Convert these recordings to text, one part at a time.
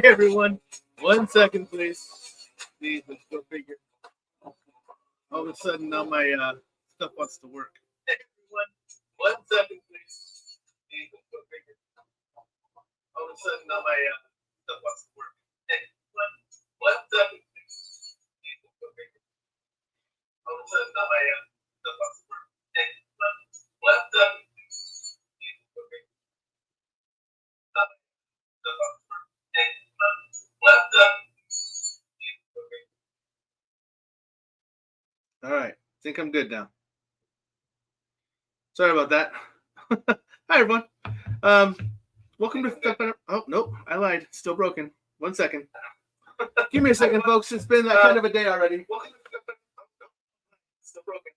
everyone. 1 second, please. Please, let's go figure. All of a sudden, now my stuff wants to work. Hey, everyone. 1 second, please. Please, let's go figure. All of a sudden, now my stuff wants to work. Hey, everyone. 1 second, please. Please, let's go figure. All of a sudden, now my stuff wants to work. Hey, everyone. 1 second, please. Please, let's go figure. Now my stuff wants to work. Hey, everyone. 1 second. All right, I think I'm good now. Sorry about that. Hi, everyone. Welcome to Stuff I Never... Oh, nope, I lied. It's still broken. 1 second. Give me a second, folks. It's been that kind of a day already. Still broken.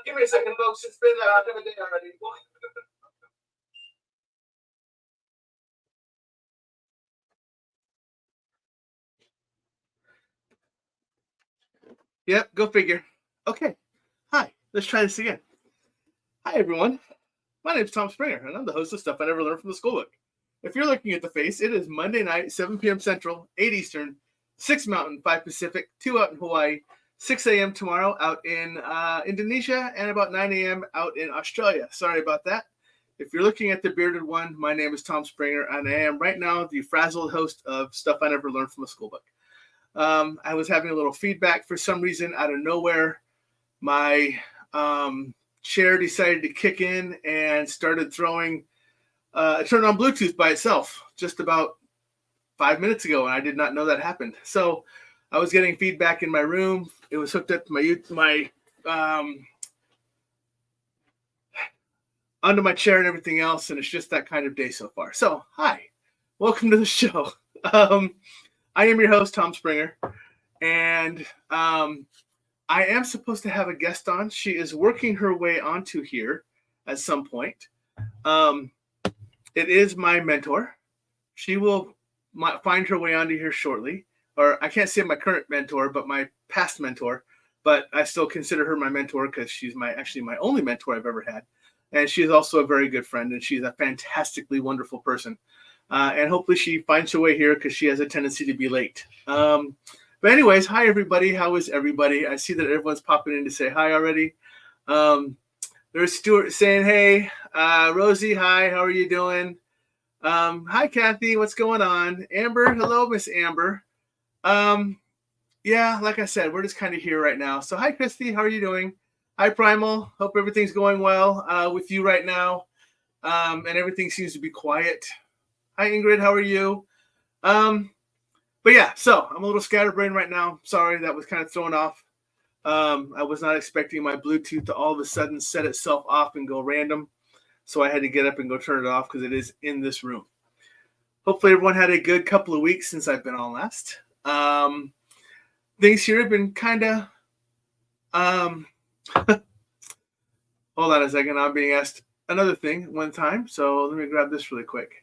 Give me a second, folks. It's been that kind of a day already. Yep, go figure. Okay. Hi, let's try this again. Hi, everyone. My name is Tom Springer, and I'm the host of Stuff I Never Learned from the Schoolbook. If you're looking at the face, it is Monday night, 7 p.m. Central, 8 Eastern, 6 Mountain, 5 Pacific, 2 out in Hawaii, 6 a.m. tomorrow out in Indonesia, and about 9 a.m. out in Australia. Sorry about that. If you're looking at the bearded one, my name is Tom Springer, and I am right now the frazzled host of Stuff I Never Learned from the Schoolbook. I was having a little feedback for some reason out of nowhere. My chair decided to kick in and started throwing. It turned on Bluetooth by itself just about 5 minutes ago, and I did not know that happened. So I was getting feedback in my room. It was hooked up to my onto my chair and everything else, and it's just that kind of day so far. So hi, welcome to the show. I am your host, Tom Springer, and I am supposed to have a guest on. She is working her way onto here at some point. It is my mentor. She will find her way onto here shortly. Or I can't say my current mentor, but my past mentor. But I still consider her my mentor because she's actually my only mentor I've ever had. And she is also a very good friend, and she's a fantastically wonderful person. And hopefully she finds her way here because she has a tendency to be late. But anyways, hi, everybody. How is everybody? I see that everyone's popping in to say hi already. There's Stuart saying, hey. Rosie, hi. How are you doing? Hi, Kathy. What's going on? Amber, hello, Miss Amber. Yeah, like I said, we're just kind of here right now. So hi, Christy. How are you doing? Hi, Primal. Hope everything's going well with you right now. And everything seems to be quiet. Hi, Ingrid. How are you? But yeah, so I'm a little scatterbrained right now. Sorry, that was kind of thrown off. I was not expecting my Bluetooth to all of a sudden set itself off and go random. So I had to get up and go turn it off because it is in this room. Hopefully everyone had a good couple of weeks since I've been on last. Things here have been kind of... Hold on a second. I'm being asked another thing one time. So let me grab this really quick.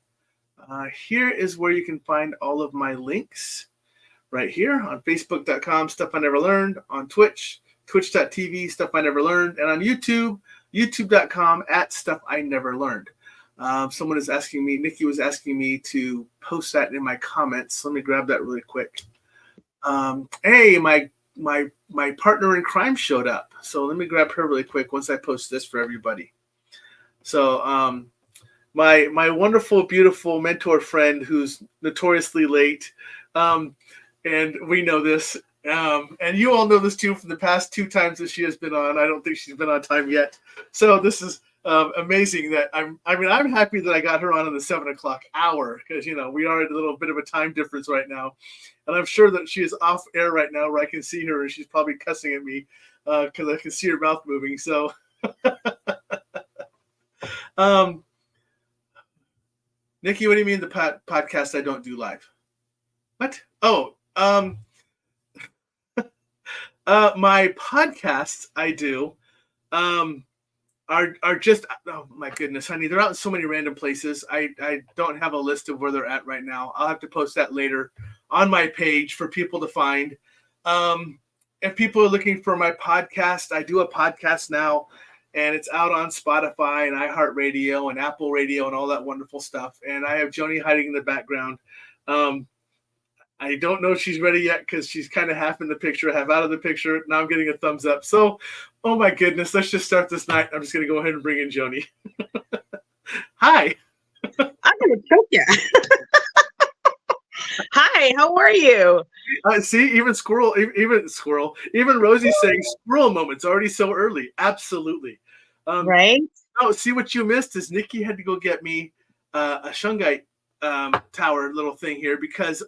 Here is where you can find all of my links right here on Facebook.com, Stuff I Never Learned, on Twitch, Twitch.tv, Stuff I Never Learned, and on YouTube, YouTube.com @Stuff I Never Learned. Someone is asking me, Nikki was asking me to post that in my comments. Let me grab that really quick. Hey, my partner in crime showed up. So let me grab her really quick once I post this for everybody. So, my wonderful, beautiful mentor friend who's notoriously late, and we know this, and you all know this too from the past 2 times that she has been on. I don't think she's been on time yet. So this is amazing that I'm happy that I got her on in the 7 o'clock hour because, we are at a little bit of a time difference right now. And I'm sure that she is off air right now where I can see her and she's probably cussing at me because I can see her mouth moving. So, Nikki, what do you mean the podcast I don't do live? What? Oh, my podcasts I do are just, oh my goodness, honey, they're out in so many random places. I don't have a list of where they're at right now. I'll have to post that later on my page for people to find. If people are looking for my podcast, I do a podcast now. and it's out on Spotify and iHeartRadio and Apple Radio and all that wonderful stuff. And I have Joni hiding in the background. I don't know if she's ready yet because she's kind of half in the picture, half out of the picture. Now I'm getting a thumbs up. So, oh my goodness, let's just start this night. I'm just going to go ahead and bring in Joni. Hi. I'm going to choke you. Hi, how are you? See, even Rosie's saying squirrel moments already so early. Absolutely. Right? Oh, see what you missed is Nikki had to go get me a shungite tower little thing here because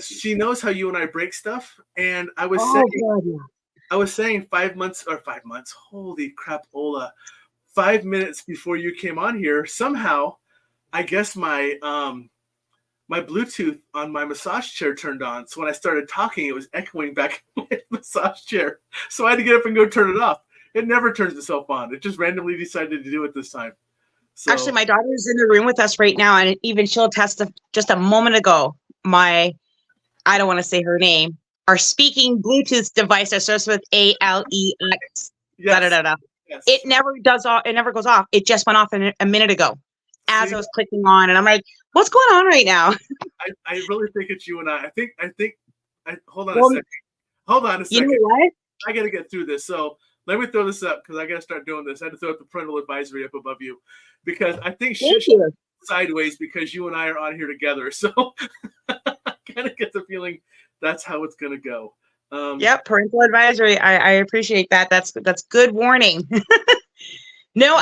she knows how you and I break stuff, and I was saying 5 months. Holy crap, Ola! 5 minutes before you came on here, somehow, I guess my my Bluetooth on my massage chair turned on. So when I started talking, it was echoing back in my massage chair. So I had to get up and go turn it off. It never turns itself on. It just randomly decided to do it this time. So, actually, my daughter's in the room with us right now, and even she'll attest to just a moment ago, I don't want to say her name, our speaking Bluetooth device that starts with ALEX. yes. Yes. It never goes off. It just went off a minute ago as I was clicking on, and I'm like, what's going on right now? I really think it's you and I. I think hold on a second. Hold on a second. You know what? I got to get through this. So let me throw this up because I got to start doing this. I had to throw up the parental advisory up above you because I think shit sideways because you and I are on here together. So I kind of get the feeling that's how it's going to go. Yep, parental advisory. I appreciate that. That's good warning. No,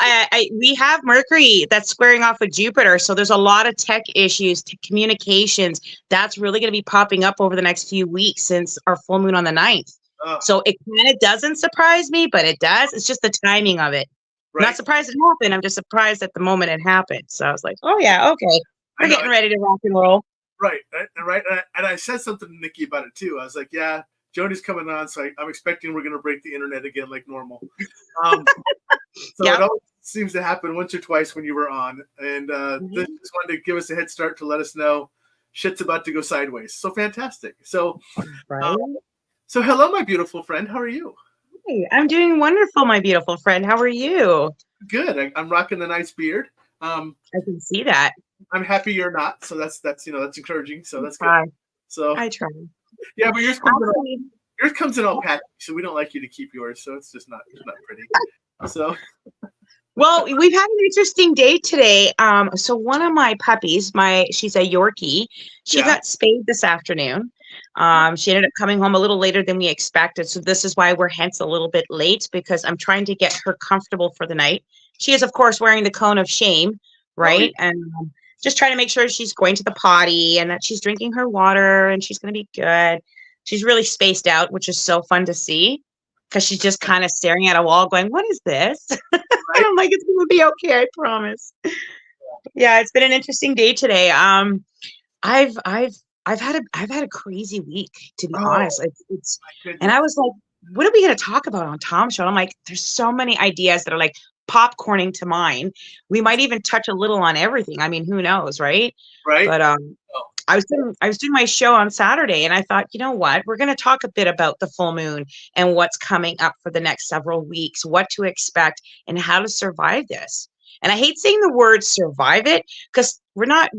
we have Mercury that's squaring off with Jupiter. So there's a lot of tech issues, communications. That's really going to be popping up over the next few weeks since our full moon on the 9th. So it kind of doesn't surprise me, but it does. It's just the timing of it. Right. I'm not surprised it happened. I'm just surprised at the moment it happened. So I was like, oh, yeah, okay. We're getting ready to rock and roll. Right. And I said something to Nikki about it, too. I was like, yeah, Joni's coming on, so I'm expecting we're going to break the internet again like normal. So it always seems to happen once or twice when you were on. And this just wanted to give us a head start to let us know shit's about to go sideways. So fantastic. So, so hello, my beautiful friend. How are you? Hey, I'm doing wonderful, my beautiful friend. How are you? Good. I'm rocking the nice beard. I can see that. I'm happy you're not. So that's that's encouraging. So that's good. So I try. Yeah, but yours comes in all patchy, so we don't like you to keep yours. So it's just not pretty. So. Well, we've had an interesting day today. So one of my puppies, she's a Yorkie. She got spayed this afternoon. She ended up coming home a little later than we expected. So this is why we're hence a little bit late because I'm trying to get her comfortable for the night. She is, of course, wearing the cone of shame, right? And just trying to make sure she's going to the potty and that she's drinking her water and she's going to be good. She's really spaced out, which is so fun to see because she's just kind of staring at a wall going, what is this? And I'm like, it's going to be okay. I promise. Yeah, it's been an interesting day today. I've had a crazy week, to be honest. And I was like, what are we going to talk about on Tom's show? And I'm like, there's so many ideas that are like popcorning to mind. We might even touch a little on everything. I mean, who knows, right? Right. But I was doing my show on Saturday, and I thought, you know what? We're going to talk a bit about the full moon and what's coming up for the next several weeks, what to expect, and how to survive this. And I hate saying the word survive it because we're not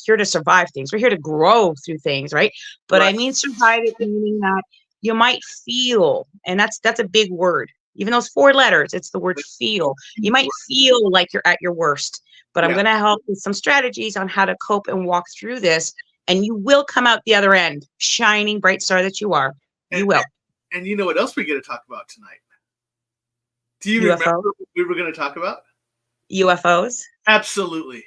here to survive things. We're here to grow through things, right? But I mean survive it meaning that you might feel, and that's a big word. Even those 4 letters, it's the word feel. You might feel like you're at your worst, but I'm going to help with some strategies on how to cope and walk through this. And you will come out the other end, shining bright star that you are. You will. And you know what else we're going to talk about tonight? Do you remember what we were going to talk about? UFOs? Absolutely.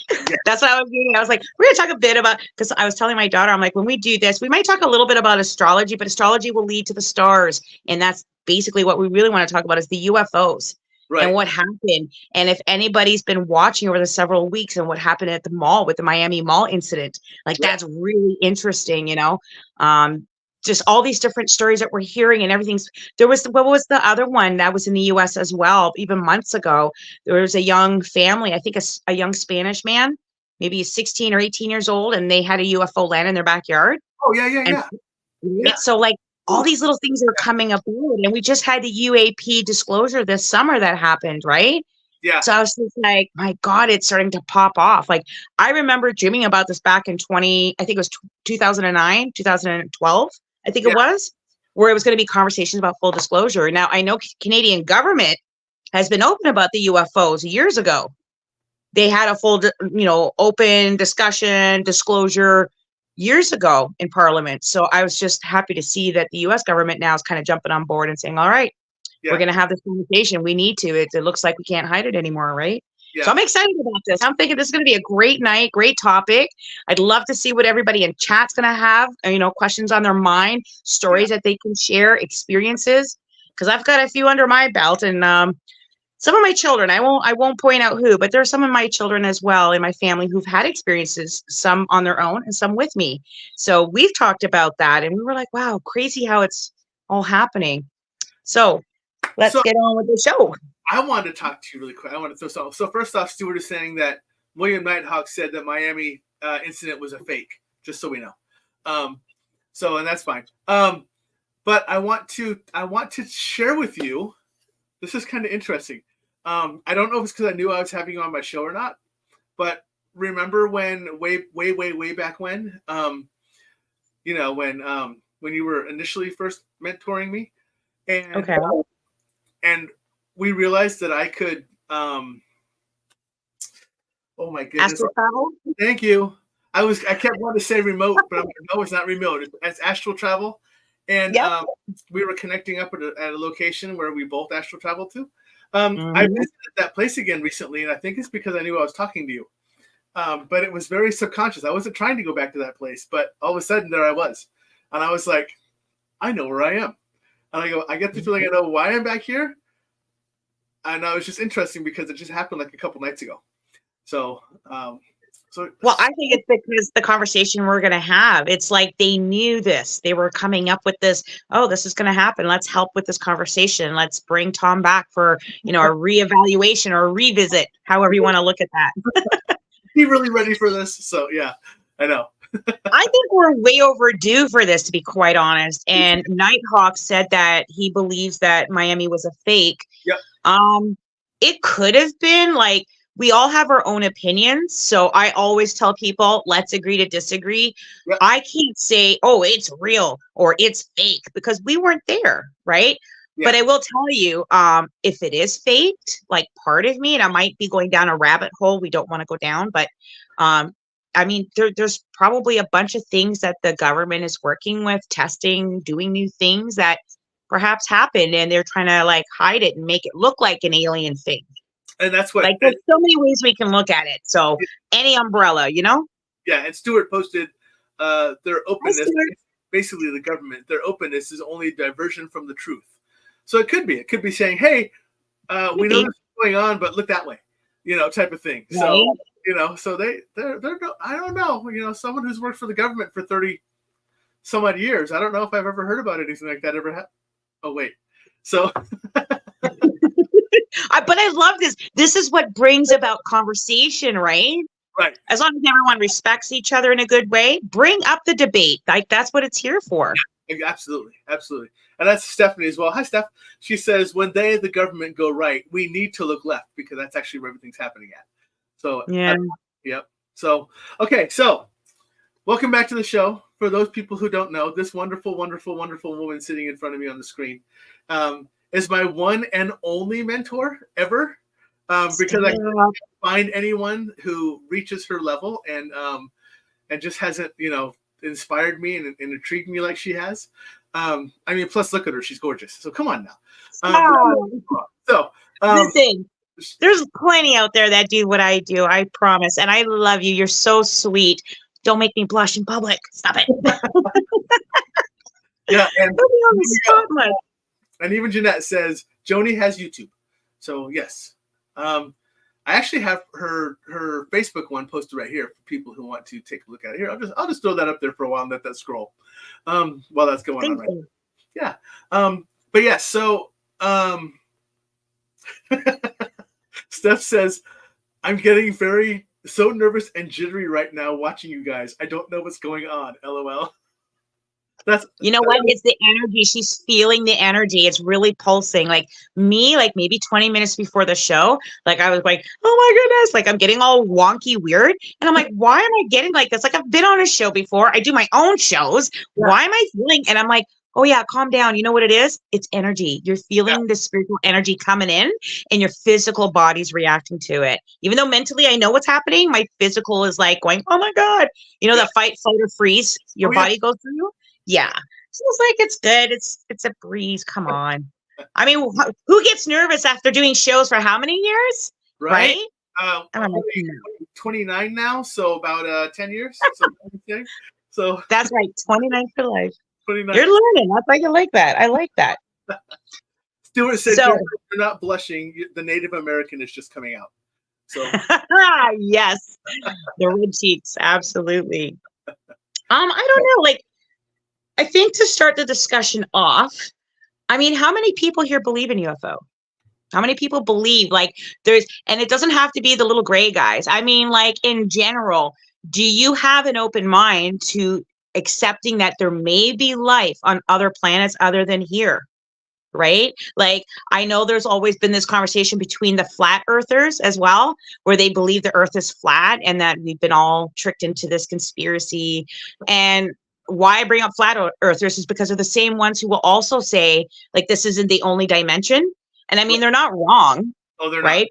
Yes. That's what I was doing. I was like, we're going to talk a bit about, because I was telling my daughter, I'm like, when we do this, we might talk a little bit about astrology, but astrology will lead to the stars. And that's basically what we really want to talk about is the UFOs. Right. And what happened. And if anybody's been watching over the several weeks and what happened at the mall with the Miami Mall incident, like that's really interesting, you know, just all these different stories that we're hearing and everything's what was the other one that was in the US as well? Even months ago, there was a young family, I think a young Spanish man, maybe 16 or 18 years old, and they had a UFO land in their backyard. Oh, yeah. So like, all these little things are coming about. And we just had the UAP disclosure this summer that happened, right? Yeah. So I was just like, my God, it's starting to pop off. Like, I remember dreaming about this back in I think it was 2009, 2012, I think it was, where it was going to be conversations about full disclosure. Now, I know Canadian government has been open about the UFOs years ago. They had a full, open discussion, disclosure years ago in Parliament. So I was just happy to see that the US government now is kind of jumping on board and saying, all right, we're going to have this conversation. We need to. It looks like we can't hide it anymore, right? Yeah. So I'm excited about this. I'm thinking this is going to be a great night, great topic. I'd love to see what everybody in chat's going to have, questions on their mind, stories that they can share, experiences. Because I've got a few under my belt, and some of my children, I won't point out who, but there are some of my children as well in my family who've had experiences, some on their own and some with me. So we've talked about that, and we were like, wow, crazy how it's all happening. So let's get on with the show. I wanted to talk to you really quick. I want to throw something. So first off, Stuart is saying that William Nighthawk said that Miami incident was a fake, just so we know. And that's fine. But I want to share with you. This is kind of interesting. I don't know if it's because I knew I was having you on my show or not, but remember when way back when, when you were initially first mentoring me, and we realized that I could, oh my goodness. Astral travel? Thank you. I kept wanting to say remote, but I'm like, no, it's not remote. It's astral travel. And we were connecting up at a location where we both astral traveled to. I visited that place again recently, and I think it's because I knew I was talking to you. But it was very subconscious. I wasn't trying to go back to that place, but all of a sudden there I was. And I was like, I know where I am. And I go, I get the feeling I know why I'm back here. And it was just interesting because it just happened like a couple nights ago. So, well, I think it's because the conversation we're going to have, it's like they knew this. They were coming up with this, oh, this is going to happen. Let's help with this conversation. Let's bring Tom back for, a reevaluation or a revisit, however you want to look at that. He really ready for this? So, yeah, I know. I think we're way overdue for this, to be quite honest. And Nighthawk said that he believes that Miami was a fake. Yep. It could have been like, we all have our own opinions. So I always tell people, let's agree to disagree. Yep. I can't say, oh, it's real or it's fake because we weren't there, right? Yeah. But I will tell you, if it is faked, like part of me, and I might be going down a rabbit hole we don't want to go down, but I mean, there's probably a bunch of things that the government is working with, testing, doing new things that perhaps happened, and they're trying to like hide it and make it look like an alien thing. And that's what, like, there's so many ways we can look at it. So any umbrella, Yeah. And Stuart posted their openness, basically the government, their openness is only diversion from the truth. So it could be saying, hey, we know this is going on, but look that way, type of thing. Right. So, so they're I don't know, someone who's worked for the government for 30 some odd years. I don't know if I've ever heard about anything like that ever happened. Oh, wait. So. But I love this. This is what brings about conversation, right? Right. As long as everyone respects each other in a good way, bring up the debate. Like, that's what it's here for. Absolutely. Absolutely. And that's Stephanie as well. Hi, Steph. She says, when they, the government, go right, we need to look left because that's actually where everything's happening at. So, yeah. Yep. So, okay. So, welcome back to the show. For those people who don't know, this wonderful, wonderful, wonderful woman sitting in front of me on the screen is my one and only mentor ever, because I can't find anyone who reaches her level and just hasn't, inspired me and intrigued me like she has. I mean, plus look at her, she's gorgeous. So come on now. Listen, there's plenty out there that do what I do. I promise, and I love you. You're so sweet. Don't make me blush in public. Stop it. Yeah, and put me on the spotlight. And even Jeanette says Joni has YouTube. So yes, I actually have her Facebook one posted right here for people who want to take a look at it. Here, I'll just throw that up there for a while and let that scroll while that's going on. Right. Yeah. But yeah. So Steph says I'm getting so nervous and jittery right now watching you guys. I don't know what's going on. LOL. That's You know what? It's the energy. She's feeling the energy. It's really pulsing. Like me, like maybe 20 minutes before the show, like I was like, oh my goodness, like I'm getting all wonky weird. And I'm like, why am I getting like this? Like I've been on a show before. I do my own shows. yeah, Why am I feeling? And I'm like, oh yeah, calm down. You know what it is? It's energy. You're yeah, feeling the spiritual energy coming in and your physical body's reacting to it. Even though mentally I know what's happening, my physical is like going, oh my God. You know, yeah. the fight, flight, or freeze your Oh yeah, body goes through? Yeah. So it's like it's good. It's a breeze. Come on. I mean, who gets nervous after doing shows for how many years? right. Right? I'm What are like, you, no. 29 now, so about 10 years. So That's right. 29 for life. 29. You're learning. I like that. I like that. Stuart said, So you're not blushing. The Native American is just coming out. So yes, the red cheeks. Absolutely. I don't know. Like, I think to start the discussion off, I mean, how many people here believe in UFO? How many people believe like and it doesn't have to be the little gray guys. I mean, like in general, do you have an open mind to accepting that there may be life on other planets other than here? Right? Like, I know there's always been this conversation between the flat earthers as well, where they believe the earth is flat and that we've been all tricked into this conspiracy. And why I bring up flat earthers is because they're the same ones who will also say, like, this isn't the only dimension. And I mean, they're not wrong, oh, they're not. right?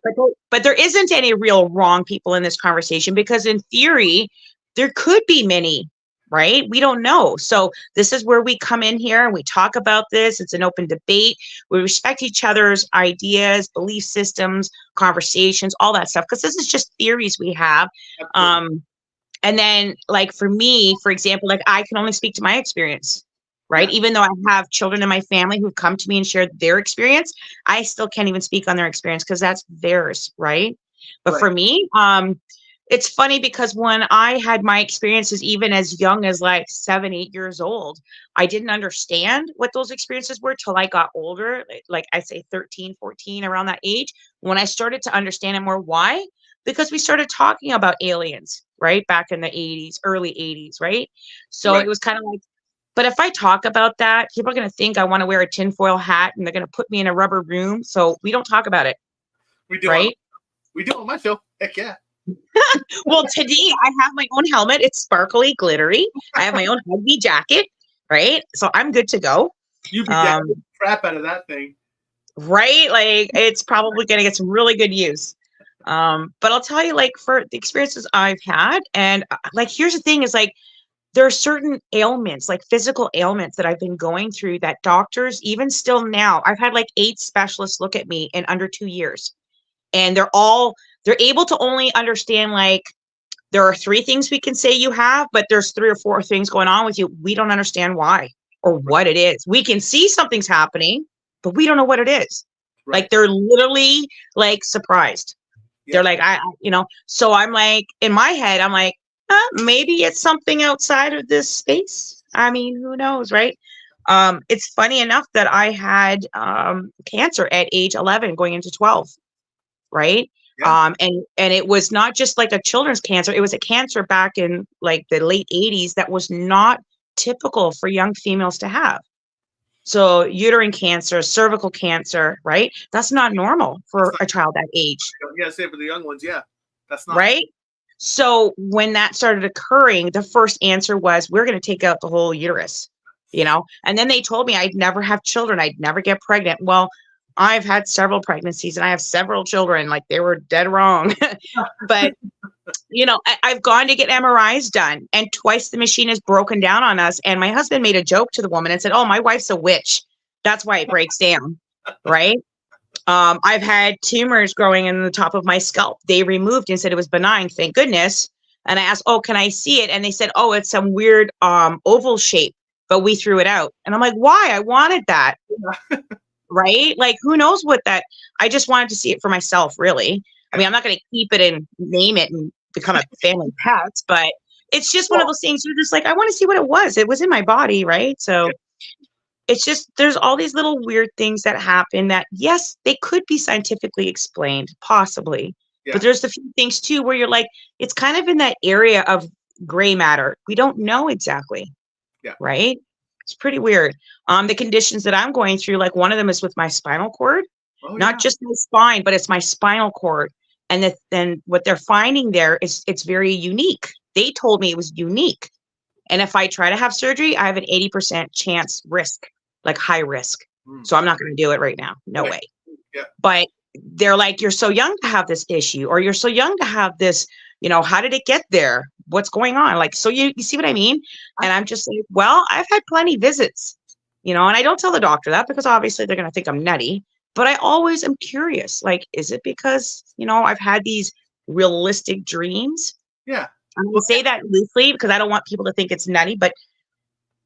But there isn't any real wrong people in this conversation because in theory, there could be many, right? We don't know. So this is where we come in here and we talk about this. It's an open debate. We respect each other's ideas, belief systems, conversations, all that stuff, because this is just theories we have. Absolutely. And then like for me, for example, like I can only speak to my experience, right? Yeah. Even though I have children in my family who've come to me and shared their experience, I still can't even speak on their experience because that's theirs, right? But Right. for me, it's funny because when I had my experiences, even as young as like 7, 8 years old, I didn't understand what those experiences were till I got older, like I say 13, 14, around that age, when I started to understand it more. Why? Because we started talking about aliens, right? Back in the 80s, early 80s, right? So Right. it was kind of like, but if I talk about that, people are going to think I want to wear a tinfoil hat and they're going to put me in a rubber room. So we don't talk about it, We do right? we do on my show. Heck yeah. Well, today I have my own helmet. It's sparkly, glittery. I have my own Huggy jacket, right? So I'm good to go. You be getting the crap out of that thing. Right? Like it's probably going to get some really good use. But I'll tell you, like for the experiences I've had, and like here's the thing: is like there are certain ailments, like physical ailments, that I've been going through that doctors, even still now, I've had like 8 specialists look at me in under 2 years, and they're able to only understand like there are 3 things we can say you have, but there's 3 or 4 things going on with you. We don't understand why or what it is. We can see something's happening, but we don't know what it is. Right. Like they're literally like surprised. Yeah. They're like, so I'm like, in my head, I'm like, maybe it's something outside of this space. I mean, who knows, right? It's funny enough that I had cancer at age 11 going into 12, right? Yeah. And it was not just like a children's cancer. It was a cancer back in like the late 80s that was not typical for young females to have. So uterine cancer, cervical cancer, right? That's not normal for a child that age, Yeah, say for the young ones, yeah. That's not right? So when that started occurring, the first answer was, we're going to take out the whole uterus, and then they told me I'd never have children. I'd never get pregnant. Well, I've had several pregnancies and I have several children. Like they were dead wrong. But, I've gone to get MRIs done and twice the machine is broken down on us. And my husband made a joke to the woman and said, oh, my wife's a witch. That's why it breaks down. Right. I've had tumors growing in the top of my scalp. They removed and said it was benign. Thank goodness. And I asked, oh, can I see it? And they said, oh, it's some weird oval shape, but we threw it out. And I'm like, why? I wanted that. Right? Like, who knows what that, I just wanted to see it for myself, really. I mean, I'm not going to keep it and name it and become a family pet, but it's just one of those things. You're just like, I want to see what it was. It was in my body, right? So it's just, there's all these little weird things that happen that, yes, they could be scientifically explained, possibly. Yeah. But there's a few things too where you're like, it's kind of in that area of gray matter. We don't know exactly. Yeah. Right? It's pretty weird. The conditions that I'm going through, like one of them is with my spinal cord, not just my spine, but it's my spinal cord. And then what they're finding there is it's very unique. They told me it was unique. And if I try to have surgery, I have an 80% chance risk, like high risk. So I'm not going to do it right now. No way. Yeah. But they're like, you're so young to have this issue, or you're so young to have this, how did it get there? What's going on? Like, so you see what I mean? And I'm just like, well, I've had plenty visits, and I don't tell the doctor that because obviously they're going to think I'm nutty, but I always am curious. Like, is it because, I've had these realistic dreams? Yeah. I'm going to say that loosely because I don't want people to think it's nutty, but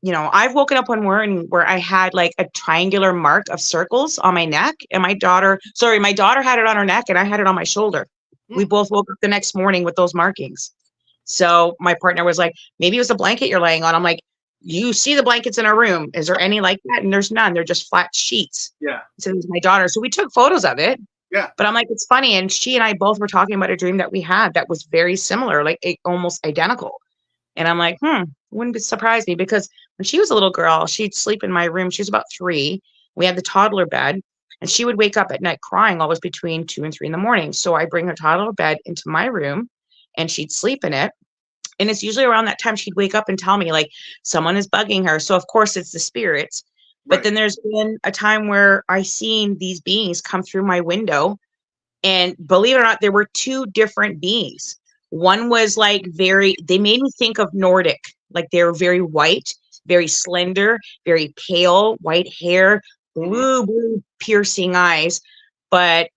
I've woken up one morning where I had like a triangular mark of circles on my neck, and my daughter had it on her neck and I had it on my shoulder. We both woke up the next morning with those markings. So my partner was like, maybe it was the blanket you're laying on. I'm like, you see the blankets in our room. Is there any like that? And there's none. They're just flat sheets. Yeah. So it was my daughter. So we took photos of it. Yeah. But I'm like, it's funny. And she and I both were talking about a dream that we had that was very similar, like almost identical. And I'm like, wouldn't surprise me, because when she was a little girl, she'd sleep in my room. She was about 3. We had the toddler bed, and she would wake up at night crying always between 2 and 3 in the morning. So I bring her toddler bed into my room and she'd sleep in it. And it's usually around that time she'd wake up and tell me like someone is bugging her. So of course it's the spirits. But then there's been a time where I seen these beings come through my window, and believe it or not, there were 2 different beings. One was like they made me think of Nordic, like they were very white, very slender, very pale, white hair, blue piercing eyes. But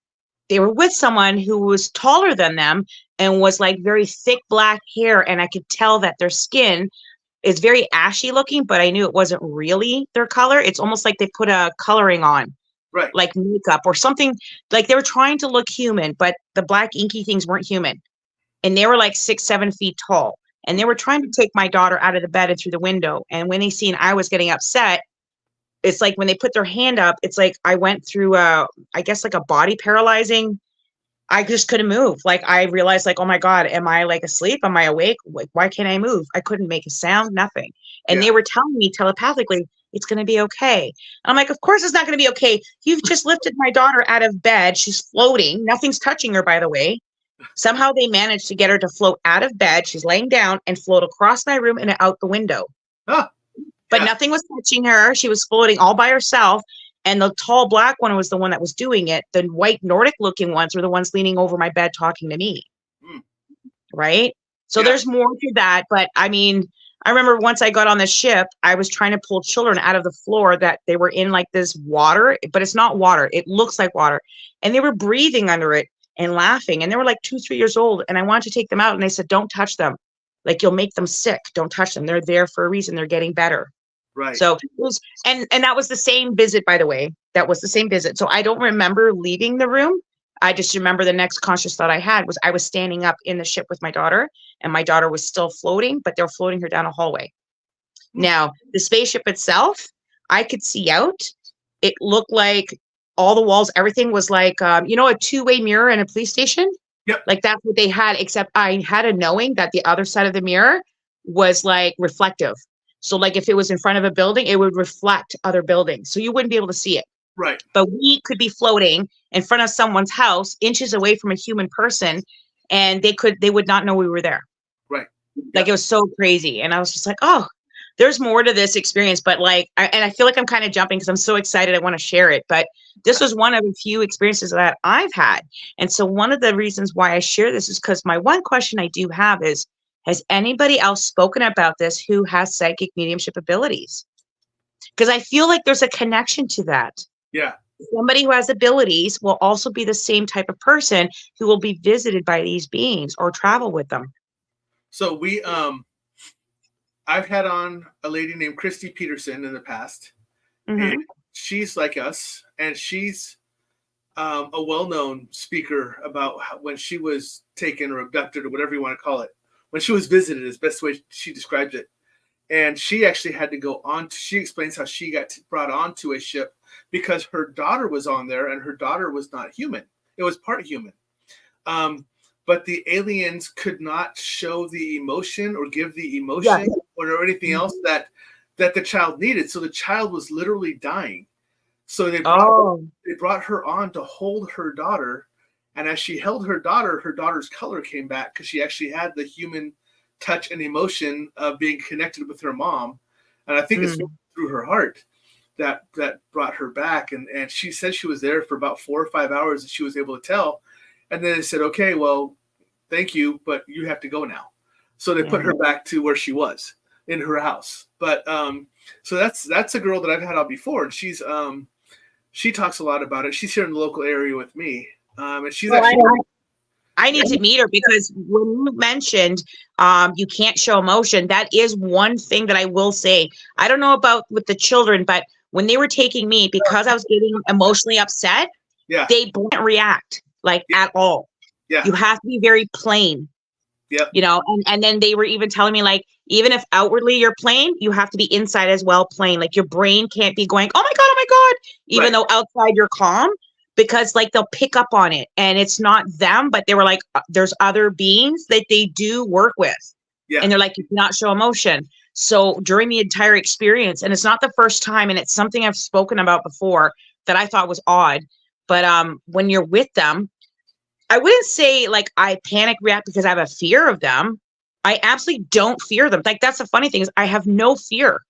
they were with someone who was taller than them and was like very thick black hair. And I could tell that their skin is very ashy looking, but I knew it wasn't really their color. It's almost like they put a coloring on, like makeup or something. Like they were trying to look human, but the black inky things weren't human. And they were like 6, 7 feet tall. And they were trying to take my daughter out of the bed and through the window. And when they seen I was getting upset, it's like when they put their hand up, it's like I went through I guess like a body paralyzing. I just couldn't move. Like I realized like, oh my God, am I like asleep? Am I awake? Like, why can't I move? I couldn't make a sound, nothing. And they were telling me telepathically, it's going to be okay. And I'm like, of course it's not going to be okay. You've just lifted my daughter out of bed. She's floating. Nothing's touching her, by the way. Somehow they managed to get her to float out of bed. She's laying down and float across my room and out the window. But nothing was touching her. She was floating all by herself. And the tall black one was the one that was doing it. The white Nordic looking ones were the ones leaning over my bed talking to me. Right? So there's more to that. But I mean, I remember once I got on the ship, I was trying to pull children out of the floor that they were in like this water, but it's not water. It looks like water. And they were breathing under it and laughing. And they were like 2, 3 years old. And I wanted to take them out. And they said, don't touch them. Like you'll make them sick. Don't touch them. They're there for a reason. They're getting better. Right. So it was, and that was the same visit, by the way. That was the same visit. So I don't remember leaving the room. I just remember the next conscious thought I had was I was standing up in the ship with my daughter, and my daughter was still floating, but they're floating her down a hallway. Now, the spaceship itself, I could see out. It looked like all the walls, everything was like, a 2-way mirror in a police station. Yep. Like that's what they had, except I had a knowing that the other side of the mirror was like reflective. So like if it was in front of a building, it would reflect other buildings. So you wouldn't be able to see it. Right. But we could be floating in front of someone's house, inches away from a human person, and they would not know we were there. Right. Like it was so crazy. And I was just like, oh, there's more to this experience. But like, I feel like I'm kind of jumping because I'm so excited. I want to share it. But this was one of a few experiences that I've had. And so one of the reasons why I share this is because my one question I do have is, has anybody else spoken about this who has psychic mediumship abilities? Because I feel like there's a connection to that. Yeah. Somebody who has abilities will also be the same type of person who will be visited by these beings or travel with them. So I've had on a lady named Christy Peterson in the past. And she's like us, and she's a well-known speaker about when she was taken or abducted or whatever you want to call it. When she was visited is the best way she describes it. And she actually had to go on. She explains how she got brought onto a ship because her daughter was on there, and her daughter was not human. It was part human. But the aliens could not show the emotion or give the emotion or anything else that that the child needed. So the child was literally dying. So they brought her on to hold her daughter. And as she held her daughter's color came back because she actually had the human touch and emotion of being connected with her mom. And I think it's through her heart that brought her back. And she said she was there for about 4 or 5 hours and she was able to tell. And then they said, okay, well, thank you, but you have to go now. So they put her back to where she was in her house. But so that's a girl that I've had on before. And she talks a lot about it. She's here in the local area with me. And she's I need to meet her because when you mentioned you can't show emotion, that is one thing that I will say. I don't know about with the children, but when they were taking me, because I was getting emotionally upset, they didn't react at all. Yeah. You have to be very plain. Yeah. You know, and then they were even telling me, like, even if outwardly you're plain, you have to be inside as well plain. Like your brain can't be going, oh my God, even though outside you're calm. Because like they'll pick up on it and it's not them, but they were like, there's other beings that they do work with. Yeah. And they're like, you cannot show emotion. So during the entire experience, and it's not the first time, and it's something I've spoken about before that I thought was odd. But when you're with them, I wouldn't say like I panic react because I have a fear of them. I absolutely don't fear them. Like that's the funny thing is I have no fear.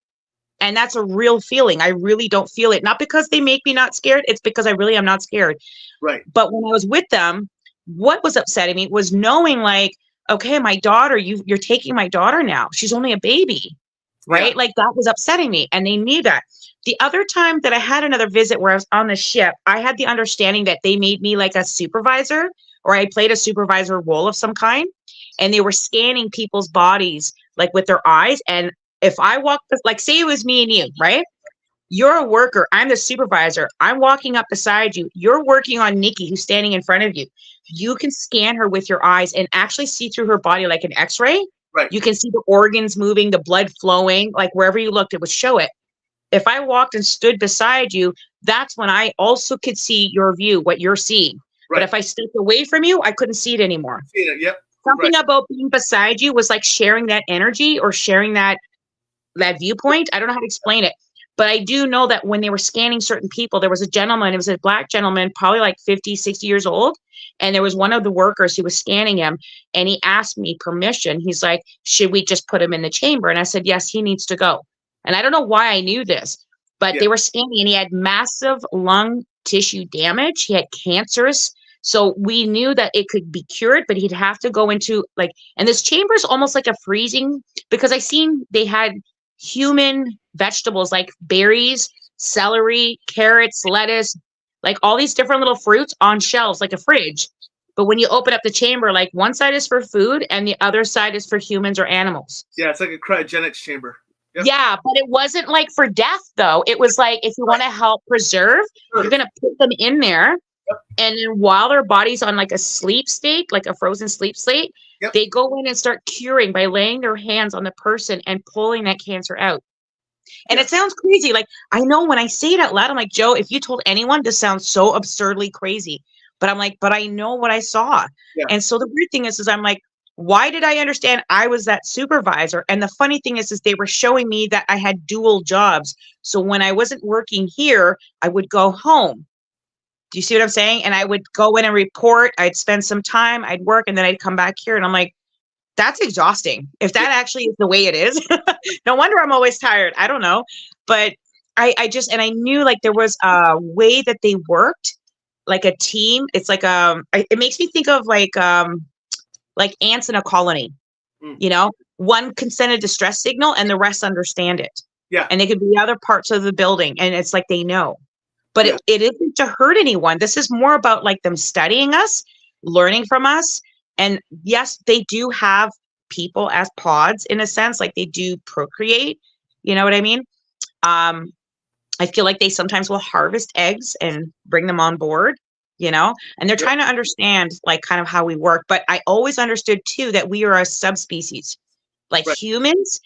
And that's a real feeling. I really don't feel it. Not because they make me not scared. It's because I really am not scared. Right. But when I was with them, what was upsetting me was knowing like, okay, my daughter, you're taking my daughter now. She's only a baby. Right. Yeah. Like that was upsetting me. And they need that. The other time that I had another visit where I was on the ship, I had the understanding that they made me like a supervisor, or I played a supervisor role of some kind. And they were scanning people's bodies like with their eyes. And if I walk, like say it was me and you, right? You're a worker. I'm the supervisor. I'm walking up beside you. You're working on Nikki, who's standing in front of you. You can scan her with your eyes and actually see through her body like an x-ray. Right. You can see the organs moving, the blood flowing, like wherever you looked, it would show it. If I walked and stood beside you, that's when I also could see your view, what you're seeing. Right. But if I stepped away from you, I couldn't see it anymore. Yep. Something about being beside you was like sharing that energy or sharing that viewpoint. I don't know how to explain it, but I do know that when they were scanning certain people, there was a gentleman, it was a black gentleman, probably like 50, 60 years old. And there was one of the workers who was scanning him and he asked me permission. He's like, should we just put him in the chamber? And I said, yes, he needs to go. And I don't know why I knew this, but they were scanning and he had massive lung tissue damage. He had cancerous. So we knew that it could be cured, but he'd have to go into like, and this chamber is almost like a freezing because I seen they had human vegetables like berries, celery, carrots, lettuce, like all these different little fruits on shelves, like a fridge. But when you open up the chamber, like one side is for food and the other side is for humans or animals. Yeah, it's like a cryogenics chamber. Yep. Yeah, but it wasn't like for death though. It was like, if you want to help preserve, you're going to put them in there. Yep. And then while their body's on like a sleep state, like a frozen sleep state, they go in and start curing by laying their hands on the person and pulling that cancer out. And it sounds crazy. Like, I know when I say it out loud, I'm like, Joe, if you told anyone, this sounds so absurdly crazy. But I'm like, but I know what I saw. Yeah. And so the weird thing is I'm like, why did I understand I was that supervisor? And the funny thing is they were showing me that I had dual jobs. So when I wasn't working here, I would go home. Do you see what I'm saying? And I would go in and report. I'd spend some time, I'd work, and then I'd come back here. And I'm like, that's exhausting. If that actually is the way it is, no wonder I'm always tired. I don't know. But I just, and I knew like there was a way that they worked like a team. It's like, it makes me think of like ants in a colony, you know, one can send a distress signal and the rest understand it. Yeah. And they could be other parts of the building. And it's like, they know. But it isn't to hurt anyone. This is more about like them studying us, learning from us. And yes, they do have people as pods in a sense, like they do procreate. You know what I mean? I feel like they sometimes will harvest eggs and bring them on board, you know, and they're trying to understand like kind of how we work. But I always understood too, that we are a subspecies, like humans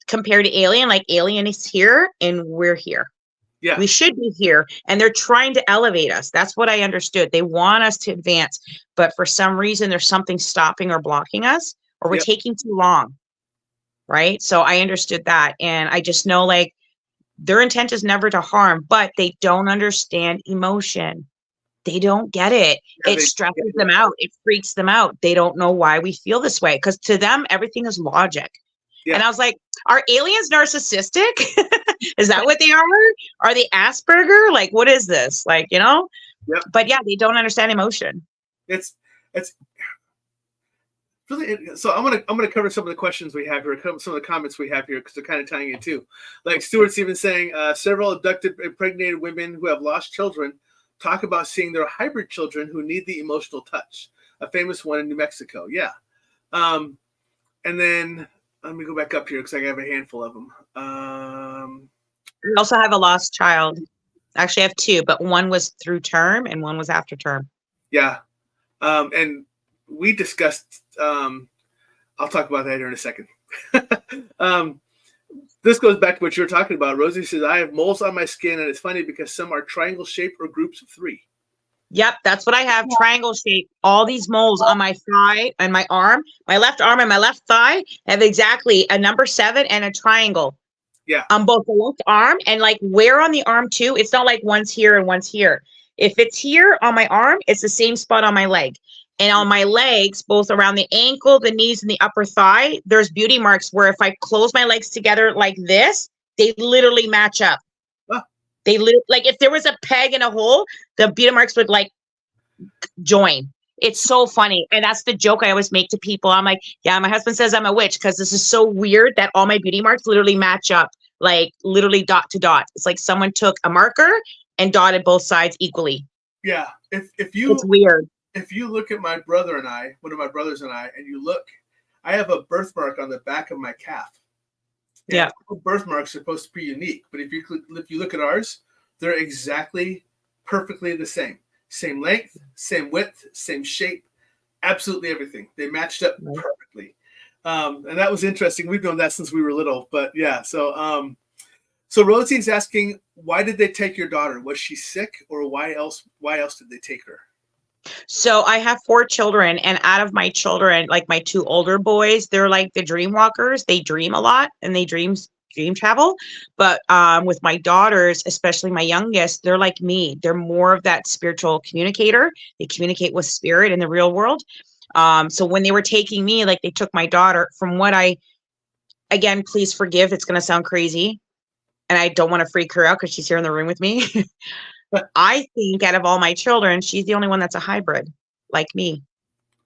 compared to alien, like alien is here and we're here. Yeah. We should be here, and they're trying to elevate us. That's what I understood. They want us to advance, but for some reason, there's something stopping or blocking us, or we're taking too long. right? So I understood that. And I just know like their intent is never to harm, but they don't understand emotion. They don't get it. Yeah, It stresses them out. It freaks them out. They don't know why we feel this way because to them, everything is logic. yeah. And I was like, are aliens narcissistic? Is that what they are? Are they Asperger? Like, what is this? Like, you know? Yep. But yeah, they don't understand emotion. It's really, so I'm gonna cover some of the questions we have here, some of the comments we have here because they're kind of tying in too. Like Stuart's even saying, several abducted, impregnated women who have lost children talk about seeing their hybrid children who need the emotional touch. A famous one in New Mexico, yeah. And then let me go back up here because I have a handful of them. We also have a lost child. Actually, I have two, but one was through term and one was after term. Yeah, and we discussed. I'll talk about that here in a second. This goes back to what you were talking about. Rosie says, I have moles on my skin, and it's funny because some are triangle shaped or groups of 3. Yep, that's what I have. Triangle shape. All these moles on my thigh and my arm, my left arm and my left thigh have exactly a number 7 and a triangle. Yeah. On both the left arm and like where on the arm too. It's not like one's here and one's here. If it's here on my arm, it's the same spot on my leg. And on my legs, both around the ankle, the knees, and the upper thigh, there's beauty marks where if I close my legs together like this, they literally match up. Huh. They like if there was a peg and a hole, the beauty marks would like join. It's so funny. And that's the joke I always make to people. I'm like, yeah, my husband says I'm a witch because this is so weird that all my beauty marks literally match up, like literally dot to dot. It's like someone took a marker and dotted both sides equally. Yeah. If it's weird. If you look at my brother and I, one of my brothers and I, and you look, I have a birthmark on the back of my calf. And yeah. Birthmarks are supposed to be unique, but if you look at ours, they're exactly perfectly the same. Same length, same width, same shape, absolutely everything. They matched up perfectly. And that was interesting. We've known that since we were little, but yeah. So Rosie's asking, why did they take your daughter? Was she sick or why else did they take her? So I have 4 children, and out of my children, like my 2 older boys, they're like the dream walkers. They dream a lot and they dream travel. But with my daughters, especially my youngest, they're like me. They're more of that spiritual communicator. They communicate with spirit in the real world. So when they were taking me, like they took my daughter, from what again, please forgive, it's going to sound crazy. And I don't want to freak her out because she's here in the room with me. I think out of all my children, she's the only one that's a hybrid like me.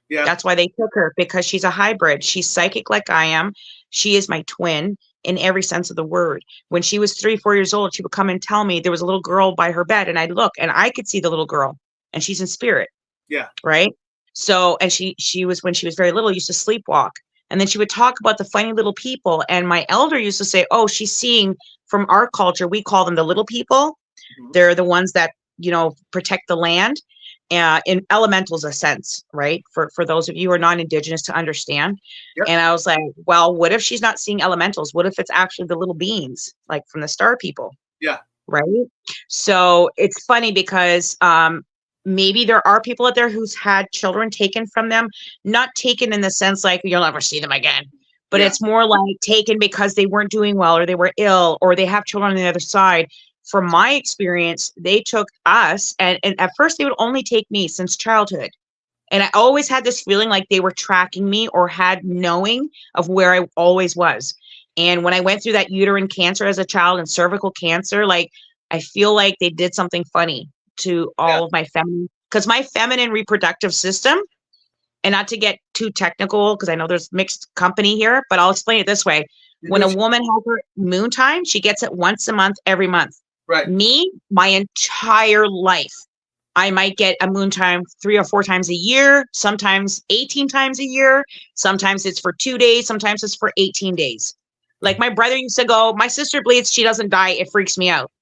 Yeah. That's why they took her, because she's a hybrid. She's psychic like I am. She is my twin in every sense of the word. When she was 3-4 years old, she would come and tell me there was a little girl by her bed, and I'd look and I could see the little girl, and she's in spirit. Yeah. Right. So, and she was, when she was very little, used to sleepwalk. And then she would talk about the funny little people. And my elder used to say, oh, she's seeing from our culture, we call them the little people. Mm-hmm. They're the ones that, protect the land. In elementals a sense, right? For those of you who are non-Indigenous to understand. Yep. And I was like, well, what if she's not seeing elementals? What if it's actually the little beings, like from the star people? Yeah. Right. So it's funny because maybe there are people out there who's had children taken from them, not taken in the sense like you'll never see them again, but it's more like taken because they weren't doing well or they were ill or they have children on the other side. From my experience, they took us, and at first they would only take me since childhood. And I always had this feeling like they were tracking me or had knowing of where I always was. And when I went through that uterine cancer as a child and cervical cancer, like I feel like they did something funny to all of my feminine, because my feminine reproductive system, and not to get too technical, because I know there's mixed company here, but I'll explain it this way. When a woman has her moon time, she gets it once a month, every month. Right. Me, my entire life, I might get a moon time 3 or 4 times a year, sometimes 18 times a year. Sometimes it's for 2 days. Sometimes it's for 18 days. Like my brother used to go, my sister bleeds, she doesn't die. It freaks me out.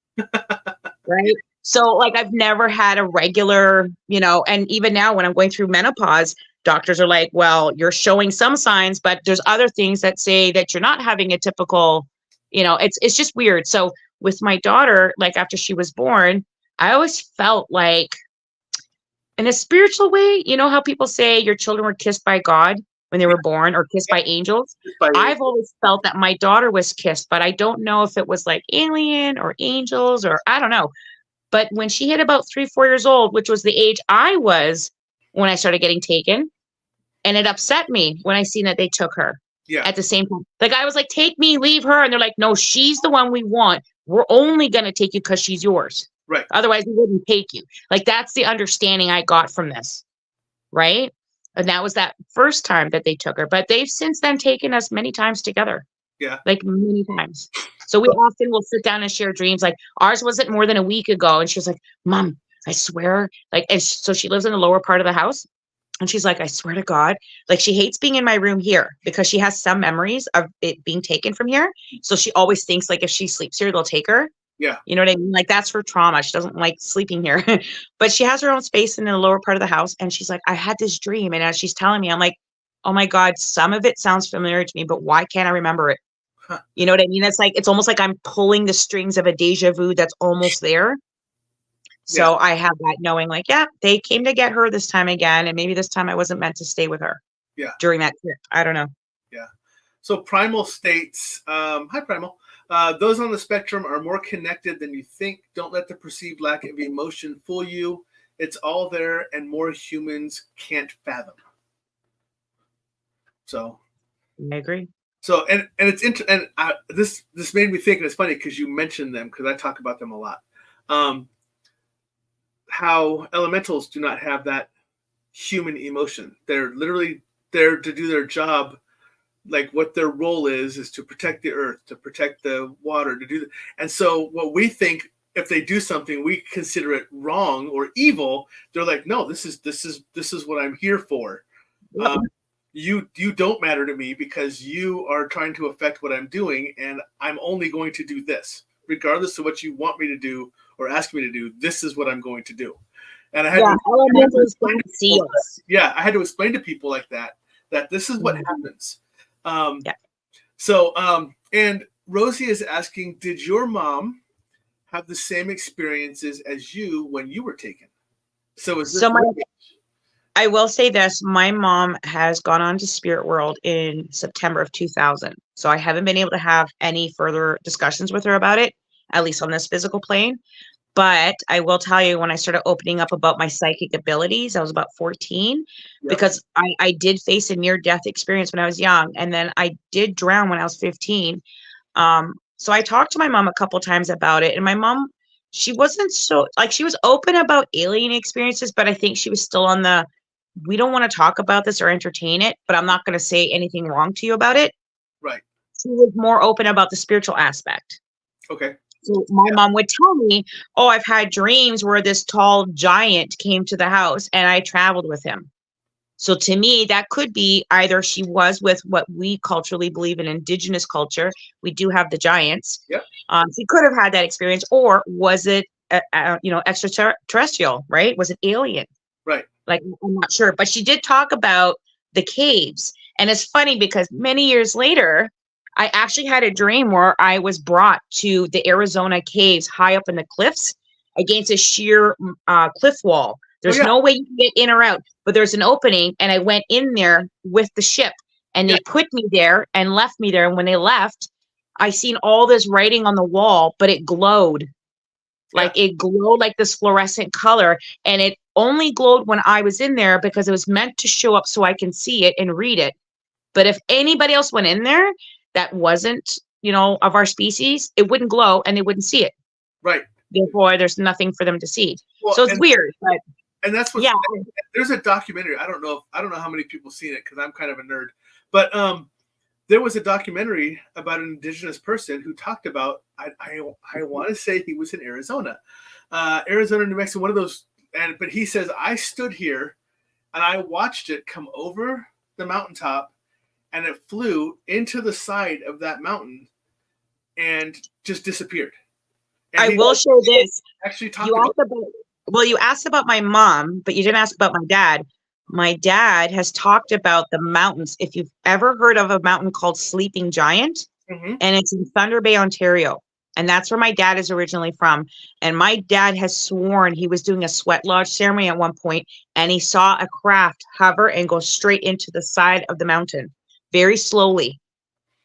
Right. So like I've never had a regular, and even now when I'm going through menopause, doctors are like, well, you're showing some signs, but there's other things that say that you're not having a typical, it's just weird. So with my daughter, like after she was born, I always felt like in a spiritual way, how people say your children were kissed by God. when they were born or kissed by angels. I've always felt that my daughter was kissed, but I don't know if it was like alien or angels or I don't know. But when she hit about 3, 4 years old, which was the age I was when I started getting taken, and it upset me when I seen that they took her at the same time. The guy was like, take me, leave her. And they're like, no, she's the one we want. We're only going to take you because she's yours. Right. Otherwise, we wouldn't take you. Like, that's the understanding I got from this. Right. And that was that first time that they took her. But they've since then taken us many times together. Yeah. Like many times. So we often will sit down and share dreams. Like ours wasn't more than a week ago. And she was like, Mom, I swear. Like, and so she lives in the lower part of the house. And she's like, I swear to God, like she hates being in my room here because she has some memories of it being taken from here. So she always thinks like if she sleeps here, they'll take her. Yeah. You know what I mean? Like that's her trauma. She doesn't like sleeping here, but she has her own space in the lower part of the house. And she's like, I had this dream. And as she's telling me, I'm like, oh my God, some of it sounds familiar to me, but why can't I remember it? Huh. You know what I mean? It's like, it's almost like I'm pulling the strings of a deja vu that's almost there. So I have that knowing like, yeah, they came to get her this time again. And maybe this time I wasn't meant to stay with her during that trip. I don't know. Yeah. So Primal states, hi Primal, those on the spectrum are more connected than you think. Don't let the perceived lack of emotion fool you. It's all there and more humans can't fathom. So I agree. So, and it's this made me think, and it's funny because you mentioned them because I talk about them a lot. How elementals do not have that human emotion. They're literally there to do their job. Like what their role is to protect the earth, to protect the water, to do that. And so what we think, if they do something, we consider it wrong or evil. They're like, no, this is what I'm here for. You don't matter to me because you are trying to affect what I'm doing, and I'm only going to do this. Regardless of what you want me to do or ask me to do, this is what I'm going to do. And I had to explain to people like that this is what happens. So, and Rosie is asking, did your mom have the same experiences as you when you were taken? So is this I will say this, my mom has gone on to Spirit World in September of 2000. So I haven't been able to have any further discussions with her about it, at least on this physical plane. But I will tell you, when I started opening up about my psychic abilities, I was about 14, because I did face a near-death experience when I was young. And then I did drown when I was 15. So I talked to my mom a couple times about it. And my mom, she wasn't so, like, she was open about alien experiences, but I think she was still on the, we don't want to talk about this or entertain it, but I'm not going to say anything wrong to you about it. Right. She was more open about the spiritual aspect. Okay. So my mom would tell me, oh, I've had dreams where this tall giant came to the house and I traveled with him. So to me, that could be either she was with what we culturally believe in indigenous culture. We do have the giants. Yep. She could have had that experience, or was it, extraterrestrial, right? Was it alien? Right. Like, I'm not sure, but she did talk about the caves. And it's funny because many years later, I actually had a dream where I was brought to the Arizona caves high up in the cliffs against a sheer cliff wall. There's no way you can get in or out, but there's an opening, and I went in there with the ship, and they put me there and left me there. And when they left, I seen all this writing on the wall, but it glowed. Like it glowed like this fluorescent color, and it only glowed when I was in there because it was meant to show up so I can see it and read it. But if anybody else went in there that wasn't, of our species, it wouldn't glow and they wouldn't see it. Right. Therefore, there's nothing for them to see. Well, so it's weird, but that's what. There's a documentary. I don't know how many people seen it because I'm kind of a nerd, but there was a documentary about an indigenous person who talked about. I want to say he was in Arizona, New Mexico, one of those. But he says, I stood here and I watched it come over the mountaintop, and it flew into the side of that mountain and just disappeared. And I will share this. Actually, you asked about my mom, but you didn't ask about my dad. My dad has talked about the mountains. If you've ever heard of a mountain called Sleeping Giant, and it's in Thunder Bay, Ontario. And that's where my dad is originally from. And my dad has sworn he was doing a sweat lodge ceremony at one point, and he saw a craft hover and go straight into the side of the mountain very slowly.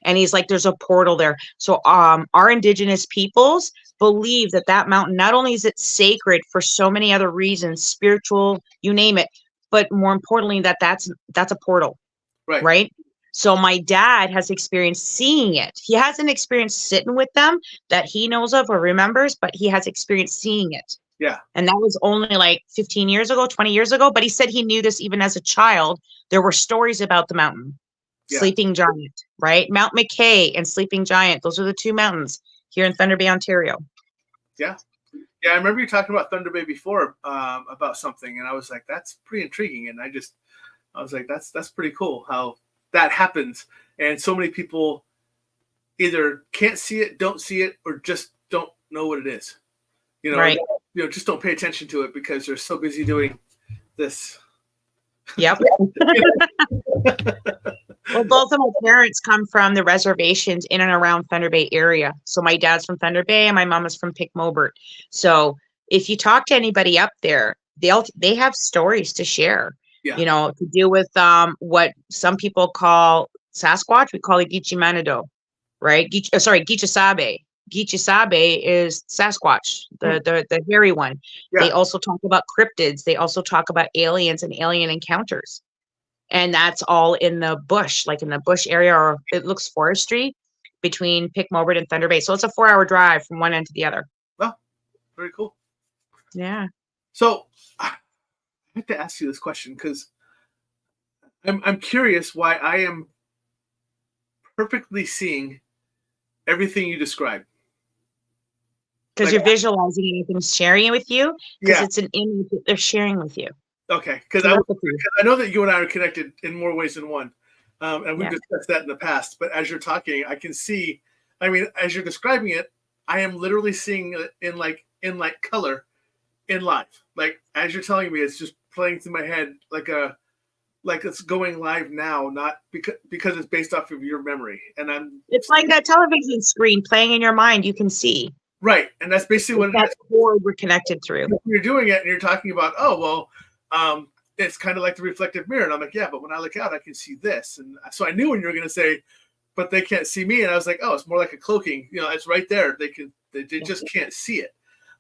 And he's like, there's a portal there. So our indigenous peoples believe that that mountain, not only is it sacred for so many other reasons, spiritual, you name it, but more importantly, that's a portal, right? So my dad has experienced seeing it. He hasn't experienced sitting with them that he knows of or remembers, but he has experienced seeing it. Yeah. And that was only like 15 years ago, 20 years ago. But he said he knew this even as a child. There were stories about the mountain. Yeah. Sleeping Giant, right? Mount McKay and Sleeping Giant. Those are the two mountains here in Thunder Bay, Ontario. Yeah. Yeah, I remember you talking about Thunder Bay before about something, and I was like, that's pretty intriguing. And I was like, that's pretty cool how that happens. And so many people either can't see it, don't see it, or just don't know what it is. You know, right. Just don't pay attention to it because they're so busy doing this. Yep. Well, both of my parents come from the reservations in and around Thunder Bay area. So my dad's from Thunder Bay and my mom is from Pic-Mobert. So if you talk to anybody up there, they have stories to share. Yeah. You know, to do with what some people call Sasquatch. We call it Gichimanado, right? Gichisabe. Gichisabe is Sasquatch, the hairy one. Yeah. They also talk about cryptids. They also talk about aliens and alien encounters. And that's all in the bush, like in the bush area, or it looks forestry between Pic-Mobert and Thunder Bay. So it's a 4-hour drive from one end to the other. Oh, very cool. Yeah. So I have to ask you this question because I'm curious why I am perfectly seeing everything you described. Because you're visualizing anything, sharing it with you. Because it's an image that they're sharing with you. Okay, because I know that you and I are connected in more ways than one, and we've discussed that in the past. But as you're talking, I can see. I mean, as you're describing it, I am literally seeing it in like color, in live. Like as you're telling me, it's just playing through my head like it's going live now, not because it's based off of your memory. And it's like a television screen playing in your mind. You can see. Right, and that's basically what that cord we're connected through. You're doing it, and you're talking about, it's kind of like the reflective mirror. And I'm like, yeah, but when I look out, I can see this. And so I knew when you were going to say, but they can't see me. And I was like, oh, it's more like a cloaking. You know, it's right there. They just can't see it.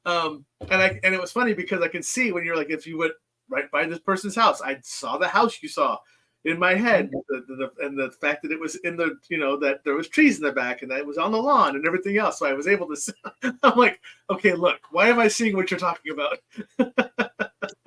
And it was funny because I can see when you're like, if you went right by this person's house, I saw the house you saw in my head, and the fact that it was in the, that there was trees in the back and that it was on the lawn and everything else. So I was able to, I'm like, okay, look, why am I seeing what you're talking about?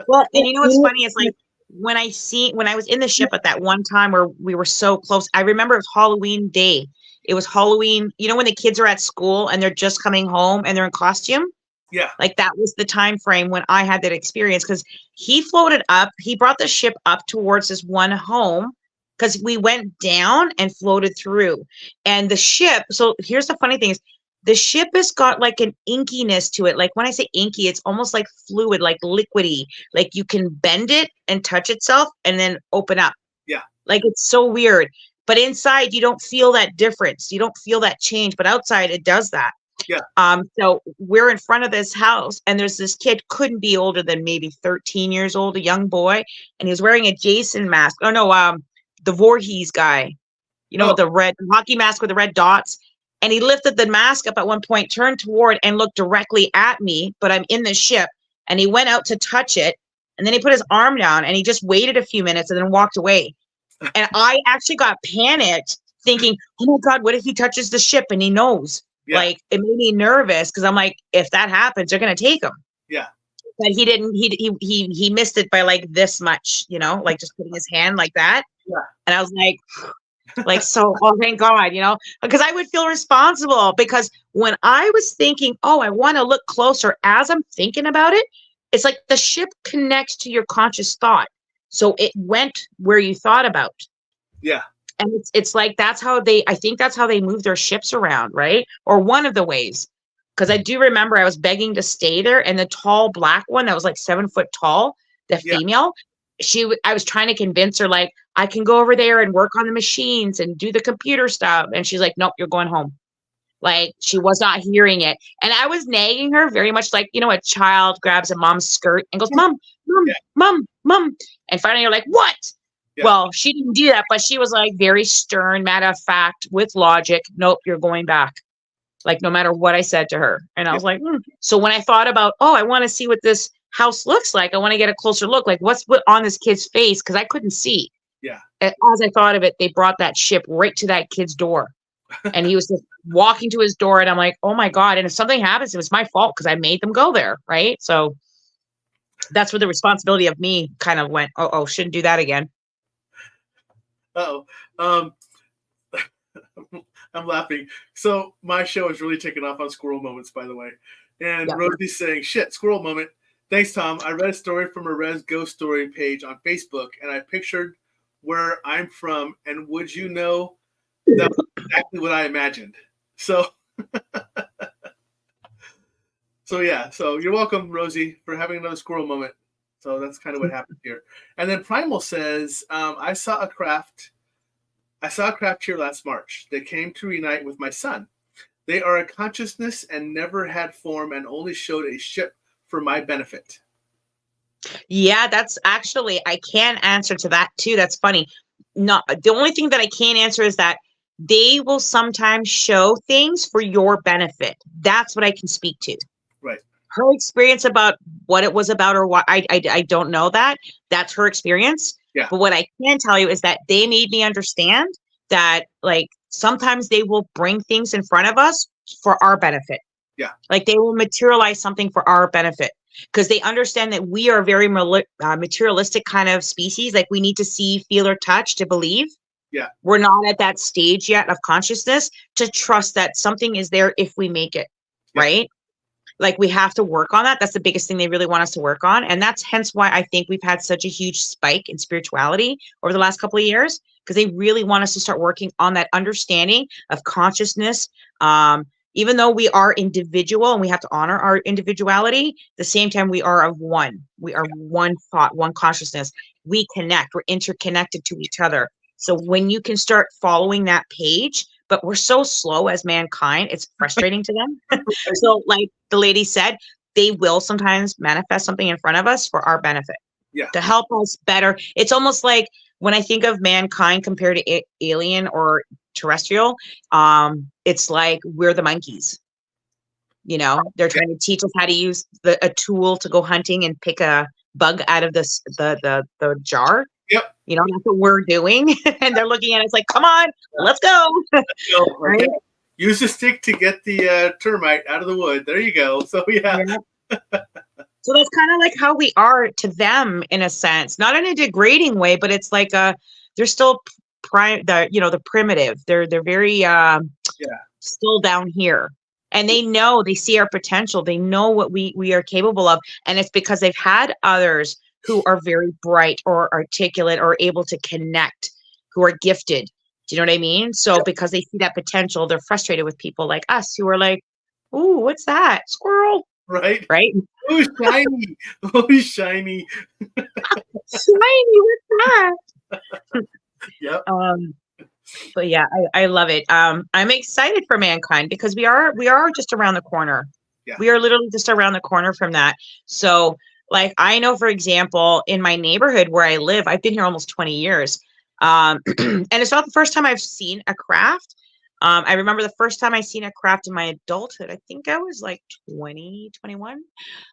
Well, and you know what's funny is like when I was in the ship at that one time where we were so close, I remember it was Halloween day. It was Halloween, when the kids are at school and they're just coming home and they're in costume. Yeah. Like that was the time frame when I had that experience because he floated up. He brought the ship up towards this one home because we went down and floated through. And the ship, so here's the funny thing is the ship has got like an inkiness to it. Like when I say inky, it's almost like fluid, like liquidy. Like you can bend it and touch itself and then open up. Yeah. Like it's so weird. But inside, you don't feel that difference. You don't feel that change. But outside, it does that. Yeah. So we're in front of this house and there's this kid, couldn't be older than maybe 13 years old, a young boy. And he was wearing a Jason mask. Oh no, the Voorhees guy, the red hockey mask with the red dots. And he lifted the mask up at one point, turned toward and looked directly at me, but I'm in the ship. And he went out to touch it. And then he put his arm down and he just waited a few minutes and then walked away. And I actually got panicked thinking, oh my God, what if he touches the ship and he knows? Yeah. Like it made me nervous because I'm like, if that happens, they're gonna take him. Yeah. But he didn't. He missed it by like this much, like just putting his hand like that. Yeah. And I was like, so. Oh, thank God, because I would feel responsible because when I was thinking, oh, I want to look closer. As I'm thinking about it, it's like the ship connects to your conscious thought, so it went where you thought about. Yeah. And it's like I think that's how they move their ships around, right? Or one of the ways. Because I do remember I was begging to stay there, and the tall black one that was like 7 foot tall, the female, I was trying to convince her, like, I can go over there and work on the machines and do the computer stuff. And she's like, nope, you're going home. Like she was not hearing it. And I was nagging her very much like, a child grabs a mom's skirt and goes, Mom, Mom, Yeah. Mom, Mom. And finally you're like, what? Yeah. Well, she didn't do that, but she was like very stern, matter of fact, with logic. Nope, you're going back. Like no matter what I said to her. And I was like, So when I thought about, I want to see what this house looks like. I want to get a closer look. Like what's on this kid's face? Because I couldn't see. Yeah. As I thought of it, they brought that ship right to that kid's door. And he was just walking to his door. And I'm like, oh my God. And if something happens, it was my fault because I made them go there. Right. So that's where the responsibility of me kind of went, shouldn't do that again. Uh-oh. I'm laughing. So my show is really taking off on squirrel moments, by the way. And Rosie's saying, shit, squirrel moment. Thanks, Tom. I read a story from a Res Ghost Story page on Facebook, and I pictured where I'm from, and would you know that was exactly what I imagined. So so you're welcome, Rosie, for having another squirrel moment. So that's kind of what happened here. And then Primal says, I saw a craft here last March. They came to reunite with my son. They are a consciousness and never had form and only showed a ship for my benefit. Yeah, that's actually, I can answer to that too. That's funny. Not the only thing that I can't answer is that they will sometimes show things for your benefit. That's what I can speak to. Right. Her experience about what it was about or what I don't know that. That's her experience. Yeah. But what I can tell you is that they made me understand that like sometimes they will bring things in front of us for our benefit. Yeah. Like they will materialize something for our benefit because they understand that we are a very materialistic kind of species. Like we need to see, feel, or touch to believe. Yeah. We're not at that stage yet of consciousness to trust that something is there if we make it. Yeah. Right. Like we have to work on that. That's the biggest thing they really want us to work on. And that's hence why I think we've had such a huge spike in spirituality over the last couple of years, because they really want us to start working on that understanding of consciousness. Even though we are individual and we have to honor our individuality, at the same time, we are of one. We are one thought, one consciousness. We connect. We're interconnected to each other. So when you can start following that page, but we're so slow as mankind, it's frustrating to them. So like the lady said, they will sometimes manifest something in front of us for our benefit. Yeah. To help us better. It's almost like when I think of mankind compared to alien or terrestrial, it's like we're the monkeys. They're trying to teach us how to use a tool to go hunting and pick a bug out of the jar. Yep. That's what we're doing. And they're looking at us like, come on, let's go. Right? Use a stick to get the termite out of the wood. There you go. So yeah. So that's kind of like how we are to them in a sense, not in a degrading way, but it's like they're still the primitive. They're very still down here. And they see our potential. They know what we are capable of. And it's because they've had others who are very bright or articulate or able to connect, who are gifted. Do you know what I mean? So because they see that potential, they're frustrated with people like us who are like, ooh, what's that? Squirrel. Right. Oh, shiny. Shiny. Shiny, what's that? Yep. But yeah, I love it. I'm excited for mankind because we are just around the corner. Yeah. We are literally just around the corner from that. So like I know, for example, in my neighborhood where I live, I've been here almost 20 years. And it's not the first time I've seen a craft. I remember the first time I seen a craft in my adulthood, I think I was like 20, 21.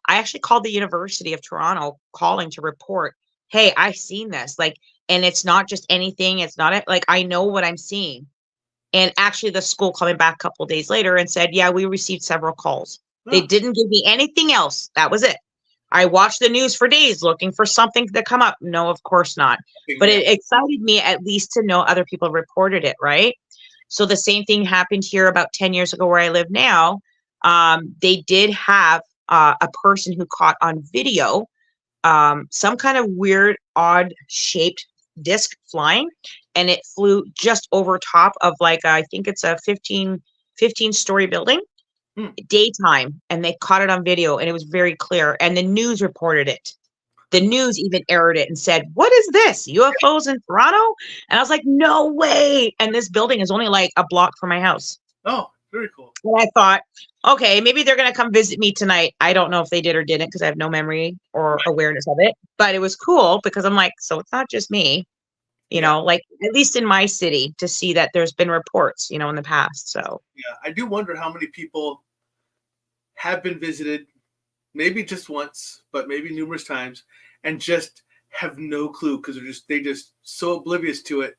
I actually called the University of Toronto calling to report, hey, I've seen this. Like, and it's not just anything. It's not like I know what I'm seeing. And actually the school called me back a couple of days later and said, yeah, we received several calls. Oh. They didn't give me anything else. That was it. I watched the news for days looking for something to come up. No, of course not. But it excited me at least to know other people reported it, right? So the same thing happened here about 10 years ago where I live now. They did have a person who caught on video some kind of weird, odd shaped disc flying, and it flew just over top of like, I think it's a 15-story building. Daytime, and they caught it on video, and it was very clear, and the news reported it. The news even aired it and said, what is this, UFOs in Toronto? And I was like, no way. And this building is only like a block from my house. Oh, Very cool. And I thought, okay, maybe they're going to come visit me tonight. I don't know if they did or didn't because I have no memory or awareness of it. But it was cool because I'm like, so it's not just me, you know, like at least in my city to see that there's been reports, you know, in the past. So yeah, I do wonder how many people have been visited, maybe just once, but maybe numerous times, and just have no clue because they just so oblivious to it,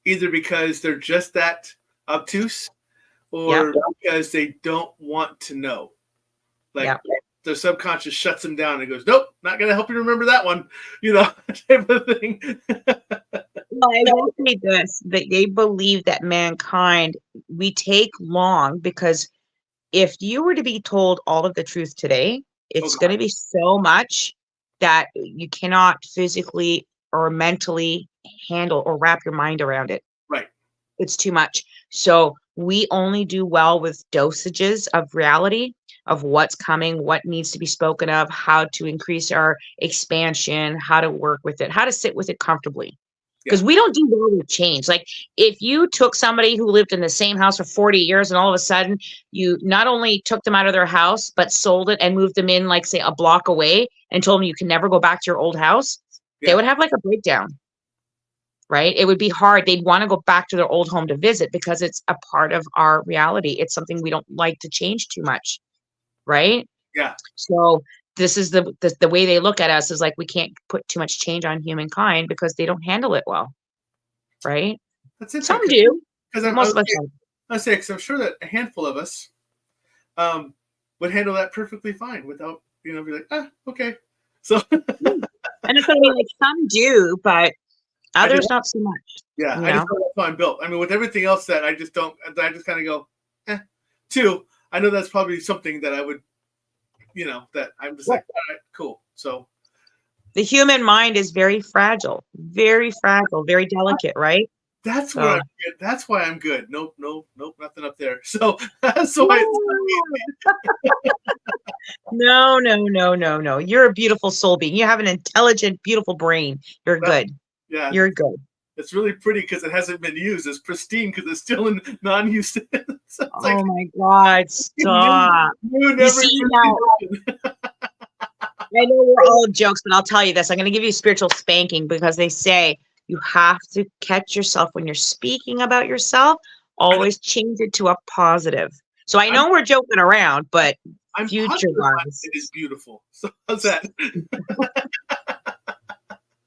either because they're just that obtuse or because they don't want to know. Like their subconscious shuts them down and goes, nope, not going to help you remember that one, you know, type of thing. Well, I will say this, that they believe that mankind, we take long because if you were to be told all of the truth today, it's going to be so much that you cannot physically or mentally handle or wrap your mind around it. Right. It's too much. So we only do well with dosages of reality, of what's coming, what needs to be spoken of, how to increase our expansion, how to work with it, how to sit with it comfortably. Because we don't do well with change. Like if you took somebody who lived in the same house for 40 years and all of a sudden you not only took them out of their house, but sold it and moved them in, like say a block away and told them you can never go back to your old house, they would have like a breakdown, right? It would be hard. They'd want to go back to their old home to visit because it's a part of our reality. It's something we don't like to change too much, right? Yeah. So this is the way they look at us is like we can't put too much change on humankind because they don't handle it well, right? That's it. Some do, because most of us don't. I say because I'm sure that a handful of us would handle that perfectly fine without be like okay. So and it's gonna be like some do, but others not so much. Yeah, I just know that's how I'm built. I mean, with everything else that I just don't, I just kind of go, Two, I know that's probably something that I would. That I'm just like, all right, cool. So the human mind is very fragile, very delicate, right? That's where I'm good. That's why I'm good. Nope, nothing up there. So that's why No. You're a beautiful soul being. You have an intelligent, beautiful brain. You're good. Yeah. You're good. It's really pretty because it hasn't been used. It's pristine because it's still in non-use. So oh my God, stop. You see now, I know we're all jokes, but I'll tell you this. I'm going to give you a spiritual spanking because they say you have to catch yourself when you're speaking about yourself. Always change it to a positive. So I know we're joking around, but future-wise. It is beautiful. So how's that?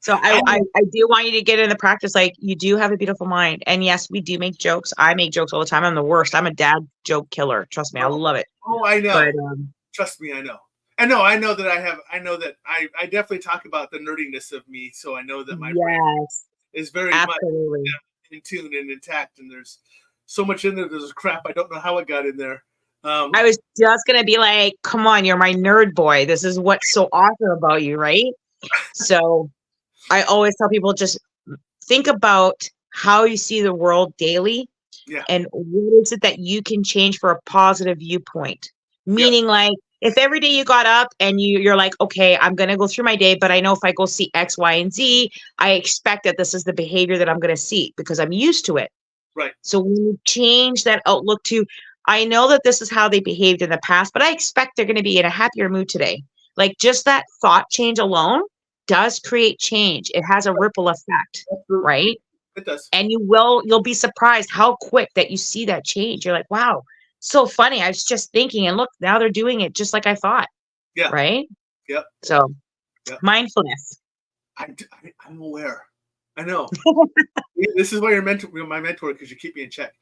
So I do want you to get in the practice. Like you do have a beautiful mind. And yes, we do make jokes. I make jokes all the time. I'm the worst. I'm a dad joke killer. Trust me. I love it. Oh, I know. But, trust me. I know. I know that I definitely talk about the nerdiness of me. So I know that my brain is very much in tune and intact. And there's so much in there. There's crap. I don't know how it got in there. I was just going to be like, come on, you're my nerd boy. This is what's so awesome about you. Right. So I always tell people just think about how you see the world daily and what is it that you can change for a positive viewpoint. Meaning like if every day you got up and you're like, okay, I'm going to go through my day, but I know if I go see X, Y, and Z, I expect that this is the behavior that I'm going to see because I'm used to it. Right. So when you change that outlook to, I know that this is how they behaved in the past, but I expect they're going to be in a happier mood today. Like just that thought change alone does create change. It has a ripple effect, right? It does. And you'll be surprised how quick that you see that change. You're like, wow, so funny. I was just thinking, and look, now they're doing it just like I thought. Yeah. Right? Yep. So mindfulness. I'm aware. I know. This is why you're my mentor, because you keep me in check.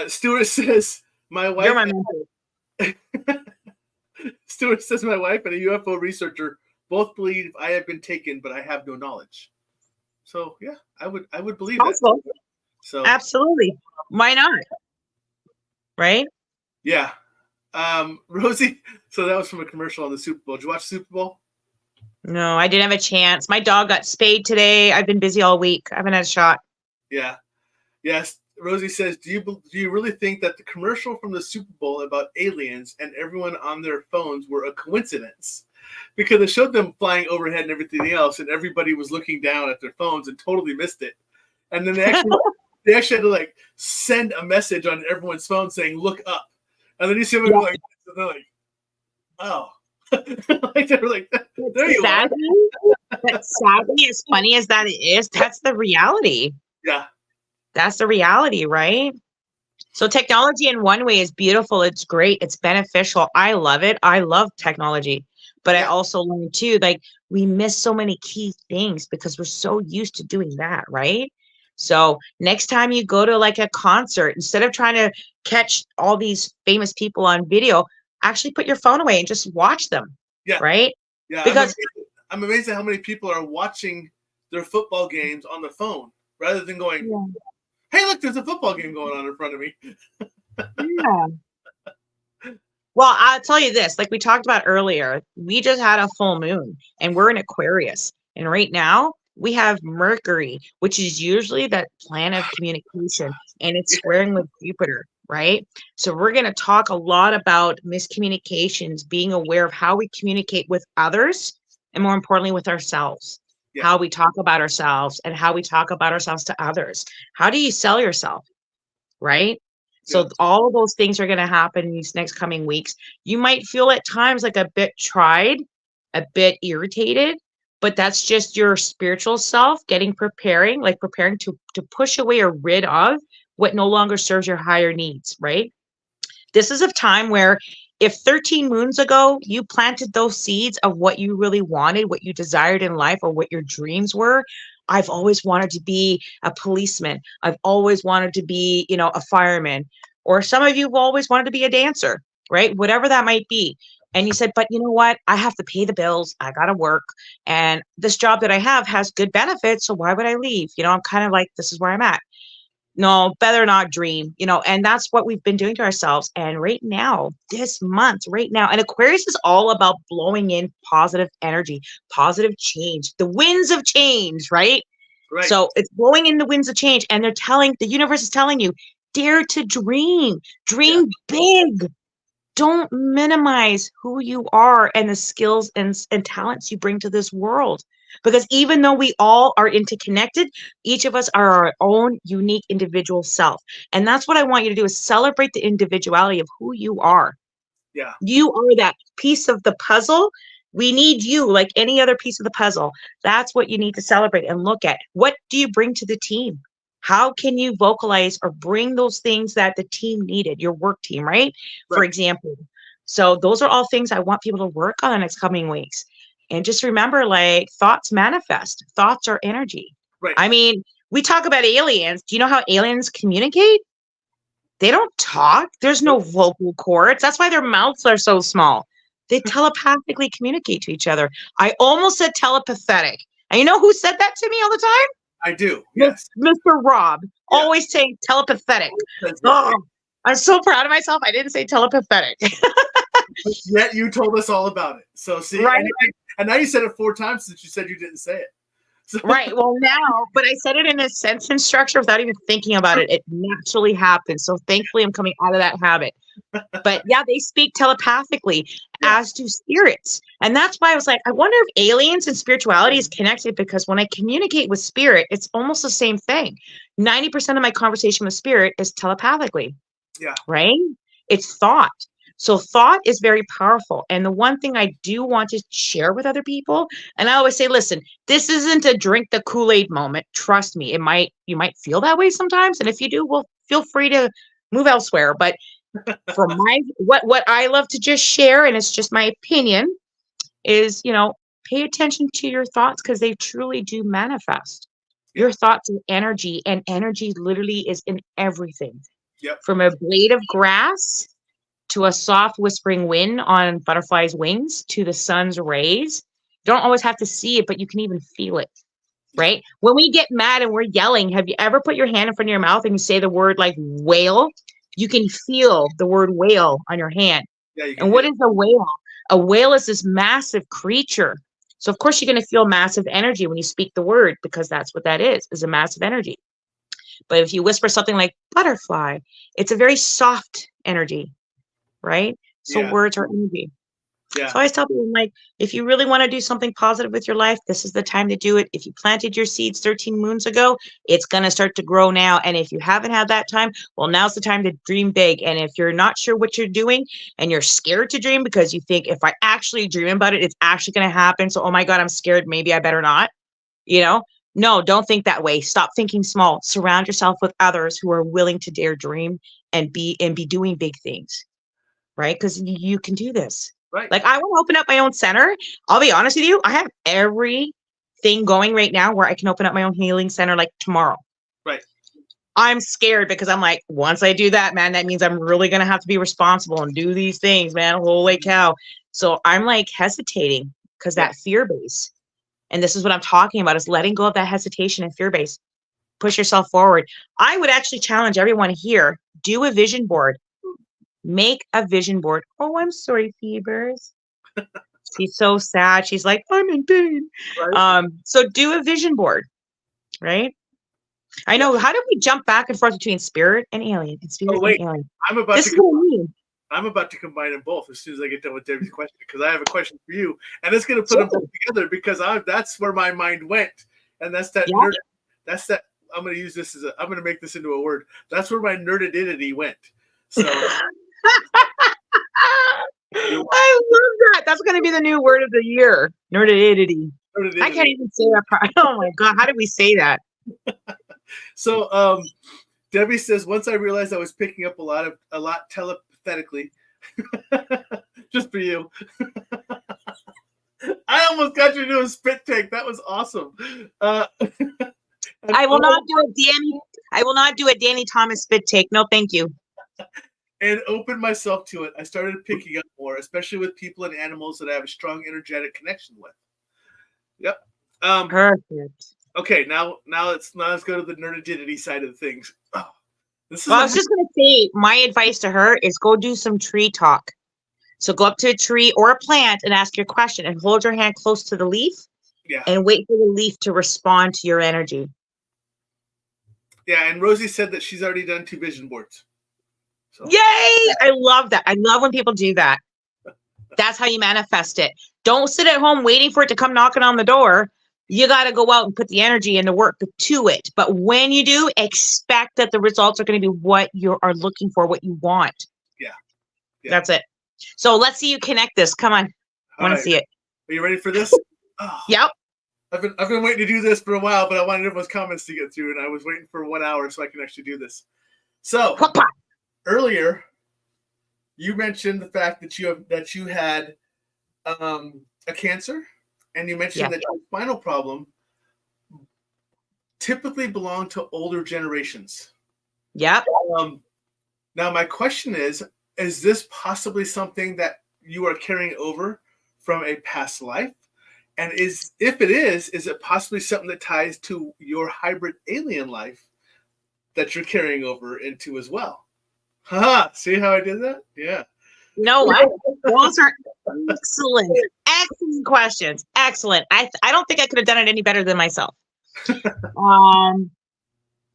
Stuart says, my wife. You're my mentor. Stuart says, my wife and a UFO researcher both believe I have been taken, but I have no knowledge. So yeah, I would believe that. So absolutely. Why not? Right? Yeah. Rosie, so that was from a commercial on the Super Bowl. Did you watch the Super Bowl? No, I didn't have a chance. My dog got spayed today. I've been busy all week. I haven't had a shot. Yeah. Yes. Rosie says, do you really think that the commercial from the Super Bowl about aliens and everyone on their phones were a coincidence? Because it showed them flying overhead and everything else, and everybody was looking down at their phones and totally missed it. And then they actually they actually had to like send a message on everyone's phone saying "look up," and then you see them go like, and they're like, "Oh," like they were like, "There you are." But sadly, as funny as that is, that's the reality. Yeah. That's the reality, right? So technology in one way is beautiful. It's great. It's beneficial. I love it. I love technology. But I also learned too, like we miss so many key things because we're so used to doing that, right? So next time you go to like a concert, instead of trying to catch all these famous people on video, actually put your phone away and just watch them. Yeah. Right? Yeah. Because I'm amazed at how many people are watching their football games on the phone rather than going, "Hey, look, there's a football game going on in front of me." Yeah. Well, I'll tell you this, like we talked about earlier, we just had a full moon and we're in Aquarius. And right now we have Mercury, which is usually that planet of communication, and it's squaring with Jupiter, right? So we're going to talk a lot about miscommunications, being aware of how we communicate with others, and more importantly, with ourselves, how we talk about ourselves and how we talk about ourselves to others. How do you sell yourself, right? So all of those things are going to happen in these next coming weeks. You might feel at times like a bit tried, a bit irritated, but that's just your spiritual self preparing to push away or rid of what no longer serves your higher needs, right? This is a time where if 13 moons ago you planted those seeds of what you really wanted, what you desired in life, or what your dreams were. I've always wanted to be a policeman. I've always wanted to be, a fireman. Or some of you have always wanted to be a dancer, right? Whatever that might be. And you said, but you know what? I have to pay the bills. I got to work. And this job that I have has good benefits. So why would I leave? I'm kind of like, this is where I'm at. No, better not dream, and that's what we've been doing to ourselves. And right now, this month, right now, and Aquarius is all about blowing in positive energy, positive change, the winds of change, right? So it's blowing in the winds of change. And the universe is telling you, dare to dream big. Don't minimize who you are and the skills and talents you bring to this world. Because even though we all are interconnected, each of us are our own unique individual self. And that's what I want you to do, is celebrate the individuality of who you are. Yeah. You are that piece of the puzzle. We need you like any other piece of the puzzle. That's what you need to celebrate and look at. What do you bring to the team? How can you vocalize or bring those things that the team needed, your work team, right? For example. So those are all things I want people to work on in the next coming weeks. And just remember, like, thoughts manifest. Thoughts are energy. Right. I mean, we talk about aliens. Do you know how aliens communicate? They don't talk. There's no vocal cords. That's why their mouths are so small. They telepathically communicate to each other. I almost said telepathetic. And you know who said that to me all the time? I do. Yes. Mr. Rob, always saying telepathetic. Oh, I'm so proud of myself. I didn't say telepathetic. Yet you told us all about it. So see, right. And now you said it 4 times since you said you didn't say it. So. Right. Well, now, but I said it in a sentence structure without even thinking about it. It naturally happens. So thankfully, I'm coming out of that habit. But yeah, they speak telepathically, as do spirits. And that's why I was like, I wonder if aliens and spirituality is connected, because when I communicate with spirit, it's almost the same thing. 90% of my conversation with spirit is telepathically. Yeah. Right? It's thought. So thought is very powerful. And the one thing I do want to share with other people, and I always say, listen, this isn't a drink the Kool-Aid moment. Trust me, you might feel that way sometimes. And if you do, well, feel free to move elsewhere. But for what I love to just share, and it's just my opinion, is, pay attention to your thoughts, because they truly do manifest. Your thoughts are energy, and energy literally is in everything. Yep. From a blade of grass to a soft whispering wind on butterflies' wings, to the sun's rays. You don't always have to see it, but you can even feel it, right? When we get mad and we're yelling, have you ever put your hand in front of your mouth and you say the word like whale? You can feel the word whale on your hand. Yeah, and what is a whale? A whale is this massive creature. So of course you're going to feel massive energy when you speak the word, because that's what that is a massive energy. But if you whisper something like butterfly, it's a very soft energy. Right? So words are energy. Yeah. So I always tell people, I'm like, if you really want to do something positive with your life, this is the time to do it. If you planted your seeds 13 moons ago, it's going to start to grow now. And if you haven't had that time, well, now's the time to dream big. And if you're not sure what you're doing and you're scared to dream because you think if I actually dream about it, it's actually going to happen. So, oh my God, I'm scared. Maybe I better not, you know? No, don't think that way. Stop thinking small. Surround yourself with others who are willing to dare dream and be doing big things, right? Because you can do this. Right. Like I want to open up my own center. I'll be honest with you. I have everything going right now where I can open up my own healing center like tomorrow. Right. I'm scared because I'm like, once I do that, man, that means I'm really going to have to be responsible and do these things, man. Holy cow. So I'm like hesitating because that fear base. And this is what I'm talking about is letting go of that hesitation and fear base. Push yourself forward. I would actually challenge everyone here, do a vision board. Make a vision board. Oh, I'm sorry, Phoebers. She's so sad. She's like, I'm in pain. Right. So do a vision board, right? I know. How do we jump back and forth between spirit and alien and spirit and alien? This is what I mean. I'm about to combine them both as soon as I get done with Debbie's question because I have a question for you, and it's going to put them both together because that's where my mind went, and that's that. Yeah. That's that. I'm going to use this I'm going to make this into a word. That's where my nerdidity went. So. I love that. That's going to be the new word of the year. Nerdidity. I can't even say that part. Oh my God. How do we say that? So, Debbie says, once I realized I was picking up a lot telepathically, just for you. I almost got you to do a spit take. That was awesome. I will not do it, Danny. I will not do a Danny Thomas spit take. No, thank you. And opened myself to it. I started picking up more, especially with people and animals that I have a strong energetic connection with. Yep. Perfect. Okay, now let's go to the nerdidity side of things. Oh, I was just gonna say, my advice to her is go do some tree talk. So go up to a tree or a plant and ask your question and hold your hand close to the leaf. Yeah. And wait for the leaf to respond to your energy. Yeah, and Rosie said that she's already done 2 vision boards. So. Yay! I love that. I love when people do that. That's how you manifest it. Don't sit at home waiting for it to come knocking on the door. You got to go out and put the energy and the work to it. But when you do, expect that the results are going to be what you are looking for, what you want. Yeah. That's it. So let's see you connect this. Come on. I want to see it. Are you ready for this? Oh. Yep. I've been waiting to do this for a while, but I wanted everyone's comments to get through, and I was waiting for 1 hour so I can actually do this. So earlier, you mentioned the fact that you had a cancer, and you mentioned that your spinal problem typically belonged to older generations. Yep. Now my question is this possibly something that you are carrying over from a past life? And if it is it possibly something that ties to your hybrid alien life that you're carrying over into as well? Haha, see how I did that? Yeah. You know what? Those are excellent questions. Excellent. I don't think I could have done it any better than myself.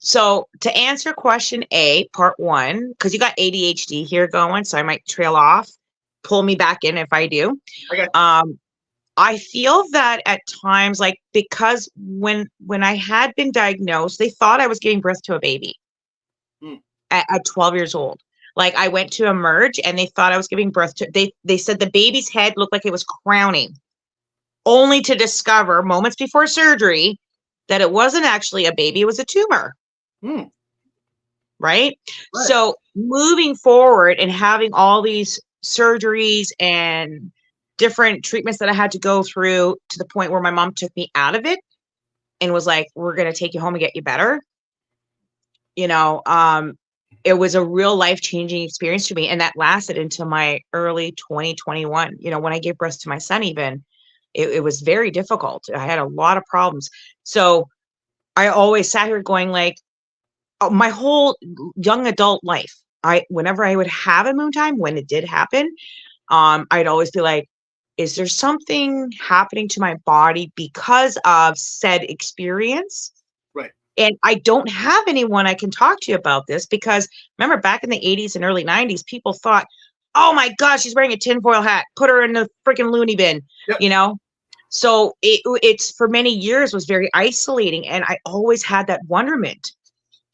So to answer question A, part 1, because you got ADHD here going, so I might trail off. Pull me back in if I do. Okay. I feel that at times, like, because when I had been diagnosed, they thought I was giving birth to a baby at 12 years old. Like, I went to emerge and they thought I was giving birth to, they said the baby's head looked like it was crowning, only to discover moments before surgery that it wasn't actually a baby, it was a tumor. Right? So moving forward and having all these surgeries and different treatments that I had to go through to the point where my mom took me out of it and was like, we're going to take you home and get you better. You know, it was a real life-changing experience for me. And that lasted into my early 2021. You know, when I gave birth to my son, even, it was very difficult. I had a lot of problems. So I always sat here going like, my whole young adult life, whenever I would have a moon time, when it did happen, I'd always be like, is there something happening to my body because of said experience? Right. And I don't have anyone I can talk to about this because remember back in the 80s and early 90s, people thought, oh my God, she's wearing a tinfoil hat. Put her in the freaking loony bin, Yep. you know? So it's for many years was very isolating. And I always had that wonderment.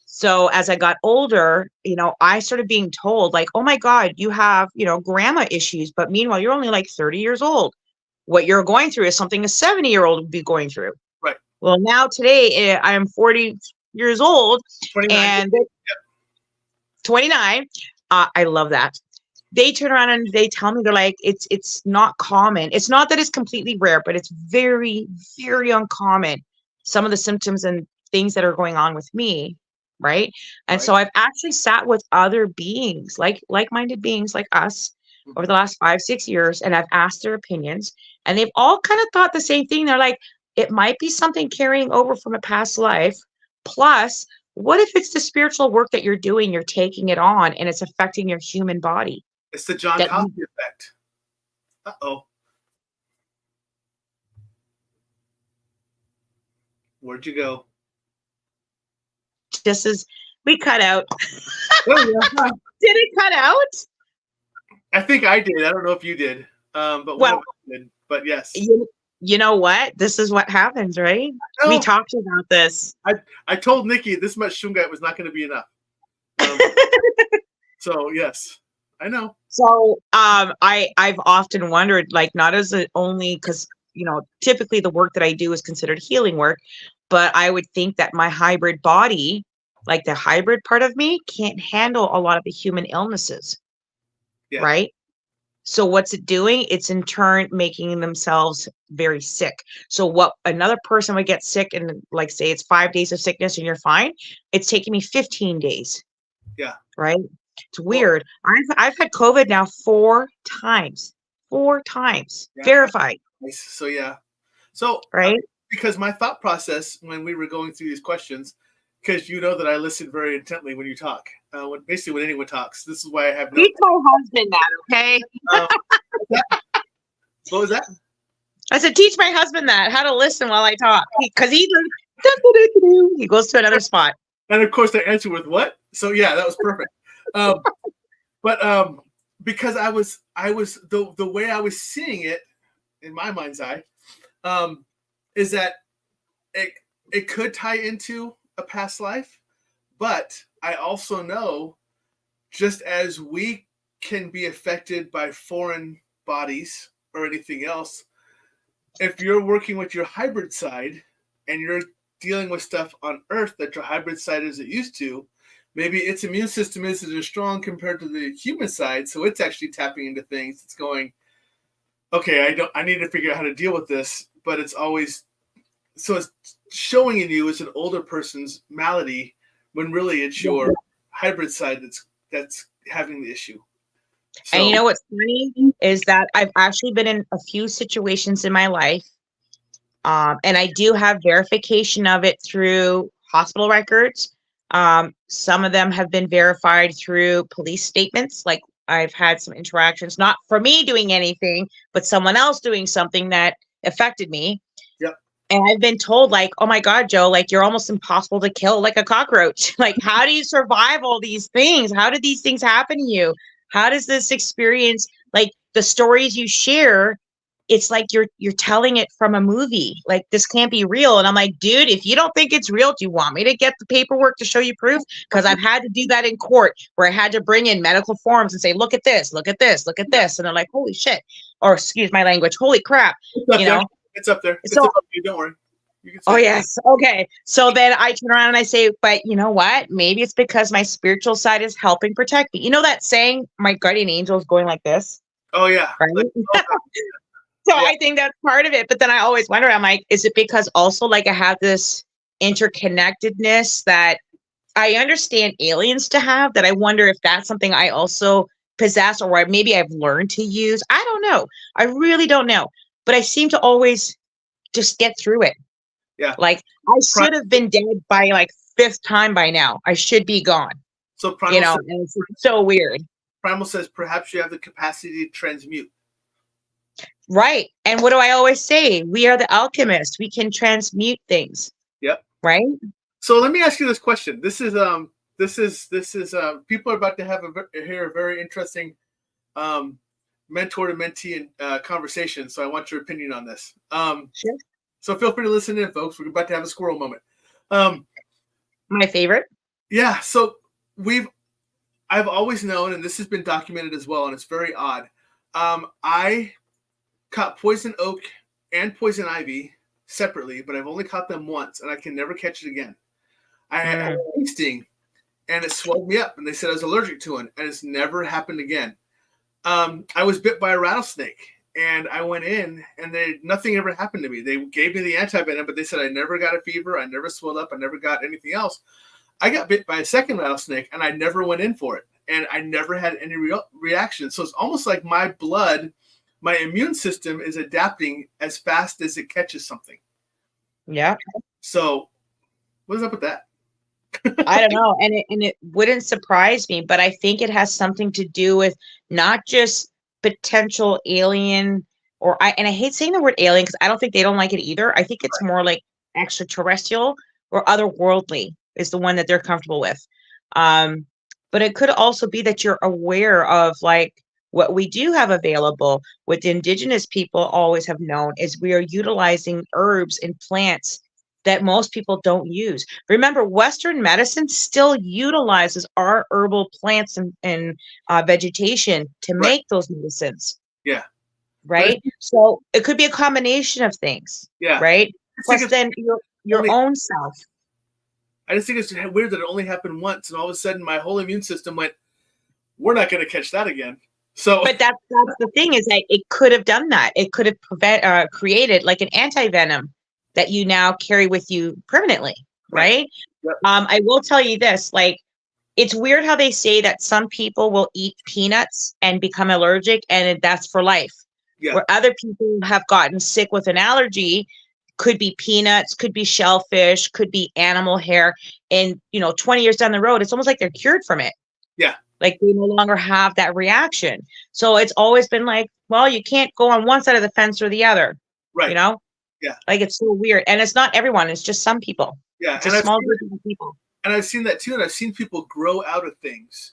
So as I got older, I started being told like, oh my God, you have, grandma issues. But meanwhile, you're only like 30 years old. What you're going through is something a 70-year-old would be going through. Right. Well, now today I am 40 years old 29. and 29. I love that. They turn around and they tell me, they're like, it's not common. It's not that it's completely rare, but it's very, very uncommon. Some of the symptoms and things that are going on with me. Right. And so I've actually sat with other beings, like-minded beings like us over the last 5-6 years. And I've asked their opinions and they've all kind of thought the same thing. They're like, it might be something carrying over from a past life. Plus, what if it's the spiritual work that you're doing, you're taking it on and it's affecting your human body? It's the John Cosby effect. Uh-oh. Where'd you go? Just as we cut out. Oh, yeah. Did it cut out? I think I did. I don't know if you did. But one of us did. But yes. You know what? This is what happens, right? We talked about this. I told Nikki this much Shungite was not going to be enough. So yes. I know. So I've often wondered, like, not as only because, typically the work that I do is considered healing work, but I would think that my hybrid body, like the hybrid part of me, can't handle a lot of the human illnesses. Yeah. Right? So what's it doing? It's in turn making themselves very sick. So what another person would get sick and like say it's 5 days of sickness and you're fine, it's taking me 15 days. Yeah. Right? It's weird. I've had COVID now 4 times. 4 times. Yeah. Verified. Nice. So yeah. So right. Because my thought process when we were going through these questions, because you know that I listen very intently when you talk. When anyone talks. This is why I have no. Teach my husband that, okay? What was that? I said, teach my husband that, how to listen while I talk. Because he goes to another spot. And of course, I answer with what? So yeah, that was perfect. But because I was the way I was seeing it in my mind's eye, is that it could tie into a past life, but I also know just as we can be affected by foreign bodies or anything else, if you're working with your hybrid side and you're dealing with stuff on Earth that your hybrid side isn't used to, maybe its immune system isn't as strong compared to the human side, so it's actually tapping into things. It's going, okay, I need to figure out how to deal with this, but it's always, so it's showing in you as an older person's malady when really it's your hybrid side that's having the issue. So, and you know what's funny is that I've actually been in a few situations in my life, and I do have verification of it through hospital records. Some of them have been verified through police statements. Like I've had some interactions, not for me doing anything, but someone else doing something that affected me. Yep. And I've been told like, oh my God, Joe, like you're almost impossible to kill like a cockroach. Like, how do you survive all these things? How did these things happen to you? How does this experience, like the stories you share, it's like you're telling it from a movie. Like this can't be real. And I'm like, dude, if you don't think it's real, do you want me to get the paperwork to show you proof? Because I've had to do that in court where I had to bring in medical forms and say, look at this, look at this, look at this. And they're like, holy shit. Or excuse my language, holy crap. It's up there. It's up there. Don't worry. Oh, yes. Okay. So then I turn around and I say, but you know what? Maybe it's because my spiritual side is helping protect me. You know that saying, my guardian angel is going like this? Oh, yeah. Right? So I think that's part of it. But then I always wonder, I'm like, is it because also like I have this interconnectedness that I understand aliens to have, that I wonder if that's something I also possess or maybe I've learned to use? I don't know. I really don't know. But I seem to always just get through it. Yeah. Like I should have been dead by like 5th time by now. I should be gone. So Primal says, and it's so weird. Primal says perhaps you have the capacity to transmute. Right. And what do I always say? We are the alchemists. We can transmute things. Yep. Right. So let me ask you this question. This is people are about to hear a very interesting mentor to mentee conversation. So I want your opinion on this. Sure. So feel free to listen in, folks. We're about to have a squirrel moment. My favorite. Yeah. So I've always known, and this has been documented as well, and it's very odd. I caught poison oak and poison ivy separately, but I've only caught them once, and I can never catch it again. I had a bee sting, and it swelled me up, and they said I was allergic to it, and it's never happened again. I was bit by a rattlesnake, and I went in, and nothing ever happened to me. They gave me the antivenom, but they said I never got a fever, I never swelled up, I never got anything else. I got bit by a second rattlesnake, and I never went in for it, and I never had any reaction. So it's almost like my blood, my immune system is adapting as fast as it catches something. Yeah. So what's up with that? I don't know. And it wouldn't surprise me, but I think it has something to do with not just potential alien and I hate saying the word alien because I don't think they don't like it either. I think it's more like extraterrestrial or otherworldly is the one that they're comfortable with. But it could also be that you're aware of like what we do have available, what the indigenous people always have known is we are utilizing herbs and plants that most people don't use. Remember, Western medicine still utilizes our herbal plants and vegetation to make those medicines. Yeah. Right. So it could be a combination of things. Yeah. Right. Plus then your own self. I just think it's weird that it only happened once, and all of a sudden my whole immune system went, we're not going to catch that again. So, but that's the thing is that it could have done that. It could have created like an anti-venom that you now carry with you permanently, right? Yep. I will tell you this, like, it's weird how they say that some people will eat peanuts and become allergic and that's for life. Yeah. Where other people have gotten sick with an allergy, could be peanuts, could be shellfish, could be animal hair. And, 20 years down the road, it's almost like they're cured from it. Yeah. Like they no longer have that reaction. So it's always been like, well, you can't go on one side of the fence or the other. Right. Yeah. Like it's so weird. And it's not everyone, it's just some people. Yeah. It's a small group of people. And I've seen that too. And I've seen people grow out of things.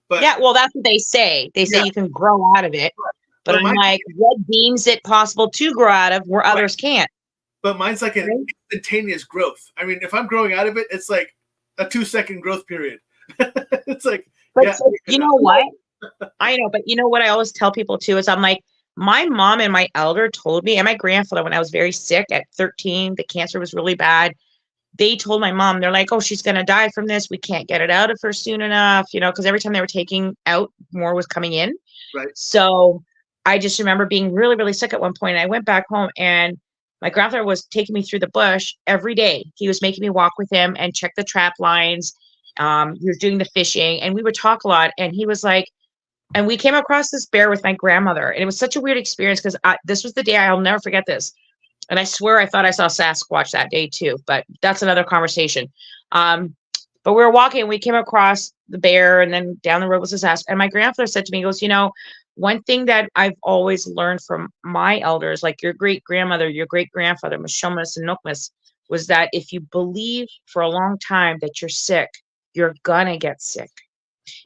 But yeah, well, that's what they say. They say you can grow out of it. Right. But I'm like, what deems it possible to grow out of where others can't? But mine's like an instantaneous growth. I mean, if I'm growing out of it, it's like a 2-second growth period. It's like, but you know what? I know, but you know what I always tell people too is I'm like, my mom and my elder told me, and my grandfather, when I was very sick at 13, the cancer was really bad. They told my mom, they're like, oh, she's going to die from this. We can't get it out of her soon enough, because every time they were taking out, more was coming in. Right. So I just remember being really, really sick at one point. And I went back home and my grandfather was taking me through the bush every day. He was making me walk with him and check the trap lines. He was doing the fishing and we would talk a lot. And he was like, and we came across this bear with my grandmother. And it was such a weird experience because this was the day I'll never forget this. And I swear I thought I saw Sasquatch that day too, but that's another conversation. But we were walking and we came across the bear and then down the road was this ass. And my grandfather said to me, he goes, one thing that I've always learned from my elders, like your great grandmother, your great grandfather, Mishomas and Nokmas, was that if you believe for a long time that you're sick, you're gonna get sick.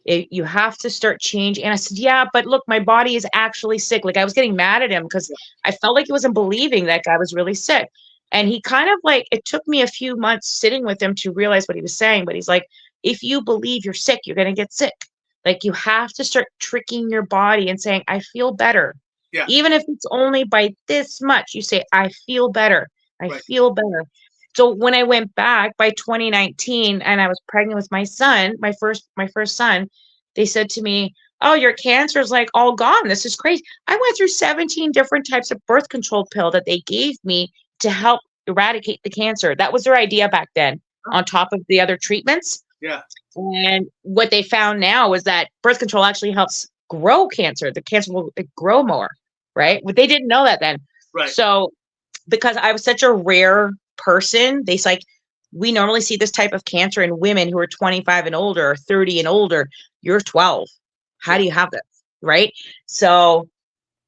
You have to start changing. And I said, yeah, but look, my body is actually sick. Like I was getting mad at him because I felt like he wasn't believing that guy was really sick. And he kind of like, it took me a few months sitting with him to realize what he was saying. But he's like, if you believe you're sick, you're going to get sick. Like you have to start tricking your body and saying, I feel better. Yeah. Even if it's only by this much, you say, I feel better. I feel better. So when I went back by 2019 and I was pregnant with my son, my first son, they said to me, oh, your cancer is like all gone. This is crazy. I went through 17 different types of birth control pill that they gave me to help eradicate the cancer. That was their idea back then, on top of the other treatments. Yeah. And what they found now is that birth control actually helps grow cancer. The cancer will grow more, right? But they didn't know that then. Right. So because I was such a rare person, they's like, we normally see this type of cancer in women who are 25 and older, or 30 and older. You're 12. How do you have this? Right. So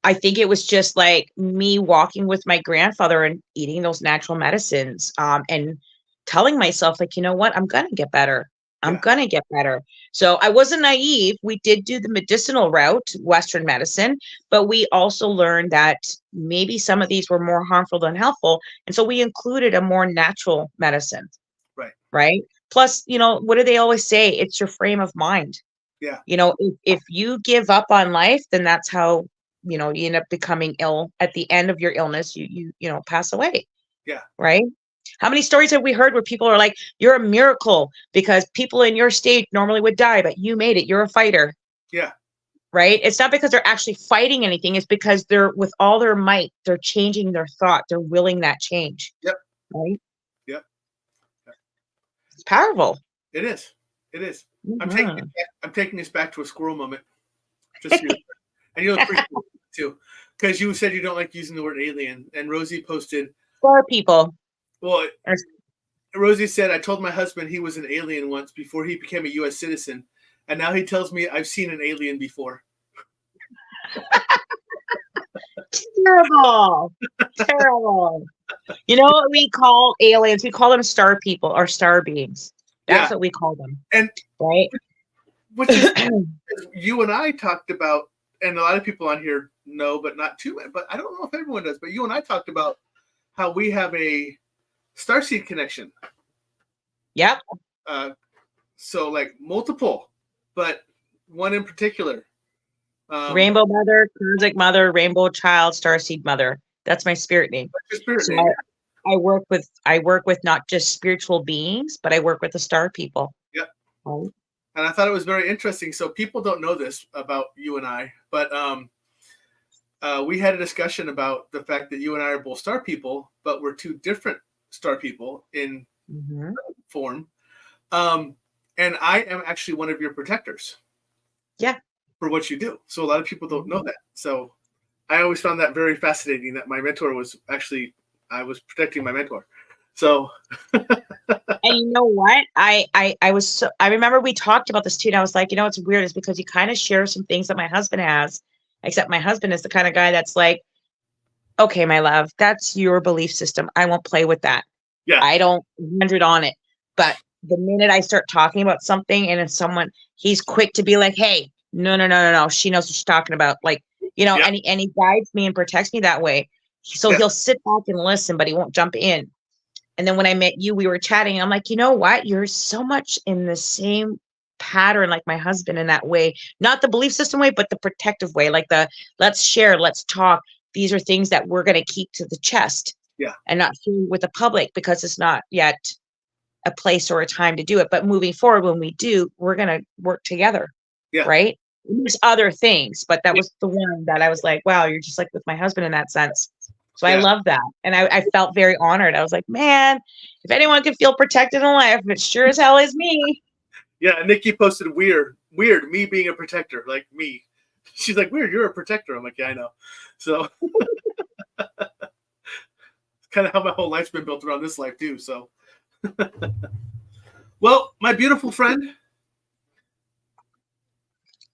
I think it was just like me walking with my grandfather and eating those natural medicines, and telling myself like, you know what, I'm going to get better. I'm going to get better. So I wasn't naive. We did do the medicinal route, Western medicine, but we also learned that maybe some of these were more harmful than helpful. And so we included a more natural medicine. Right. Right. Plus, what do they always say? It's your frame of mind. Yeah. If you give up on life, then that's how, you end up becoming ill. At the end of your illness, you pass away. Yeah. Right. How many stories have we heard where people are like, you're a miracle because people in your state normally would die, but you made it. You're a fighter. Yeah. Right. It's not because they're actually fighting anything. It's because they're with all their might, they're changing their thought. They're willing that change. Yep. Right. Yep. It's powerful. It is. It is. Mm-hmm. I'm taking this back to a squirrel moment. Just and you'll appreciate it too. Because you said you don't like using the word alien. And Rosie posted For people. Well, Rosie said, I told my husband he was an alien once before he became a U.S. citizen. And now he tells me I've seen an alien before. Terrible. Terrible. You know what we call aliens? We call them star people or star beings. That's what we call them. And right? Which is you and I talked about, and a lot of people on here know, but not too many, but I don't know if everyone does, but you and I talked about how we have a starseed connection. Yep. So like multiple, but one in particular. Rainbow Mother, Cosmic Mother, Rainbow Child, Starseed Mother. That's my spirit name. Your spirit so name. I work with not just spiritual beings, but I work with the star people. Yep. Right? And I thought it was very interesting. So people don't know this about you and I, but we had a discussion about the fact that you and I are both star people, but we're two different star people in form. And I am actually one of your protectors. Yeah. For what you do. So a lot of people don't know that. So I always found that very fascinating that my mentor was actually, I was protecting my mentor. So. And you know what? I remember we talked about this too. And I was like, it's weird. It's because you kind of share some things that my husband has, except my husband is the kind of guy that's like, okay, my love, that's your belief system. I won't play with that. Yeah. I don't 100 on it. But the minute I start talking about something and if he's quick to be like, hey, no. She knows what she's talking about. Like, and he guides me and protects me that way. So he'll sit back and listen, but he won't jump in. And then when I met you, we were chatting. And I'm like, you know what? You're so much in the same pattern like my husband in that way. Not the belief system way, but the protective way. Like the let's share, let's talk. These are things that we're going to keep to the chest. Yeah. And not share with the public because it's not yet a place or a time to do it. But moving forward, when we do, we're going to work together. Yeah. Right. There's other things, but that was the one that I was like, wow, you're just like with my husband in that sense. So I love that. And I felt very honored. I was like, man, if anyone can feel protected in life, it sure as hell is me. Yeah. Nikki posted weird, me being a protector, like me. She's like, weird, you're a protector. I'm like, yeah, I know. So it's kind of how my whole life's been built around this life too. So, well, my beautiful friend,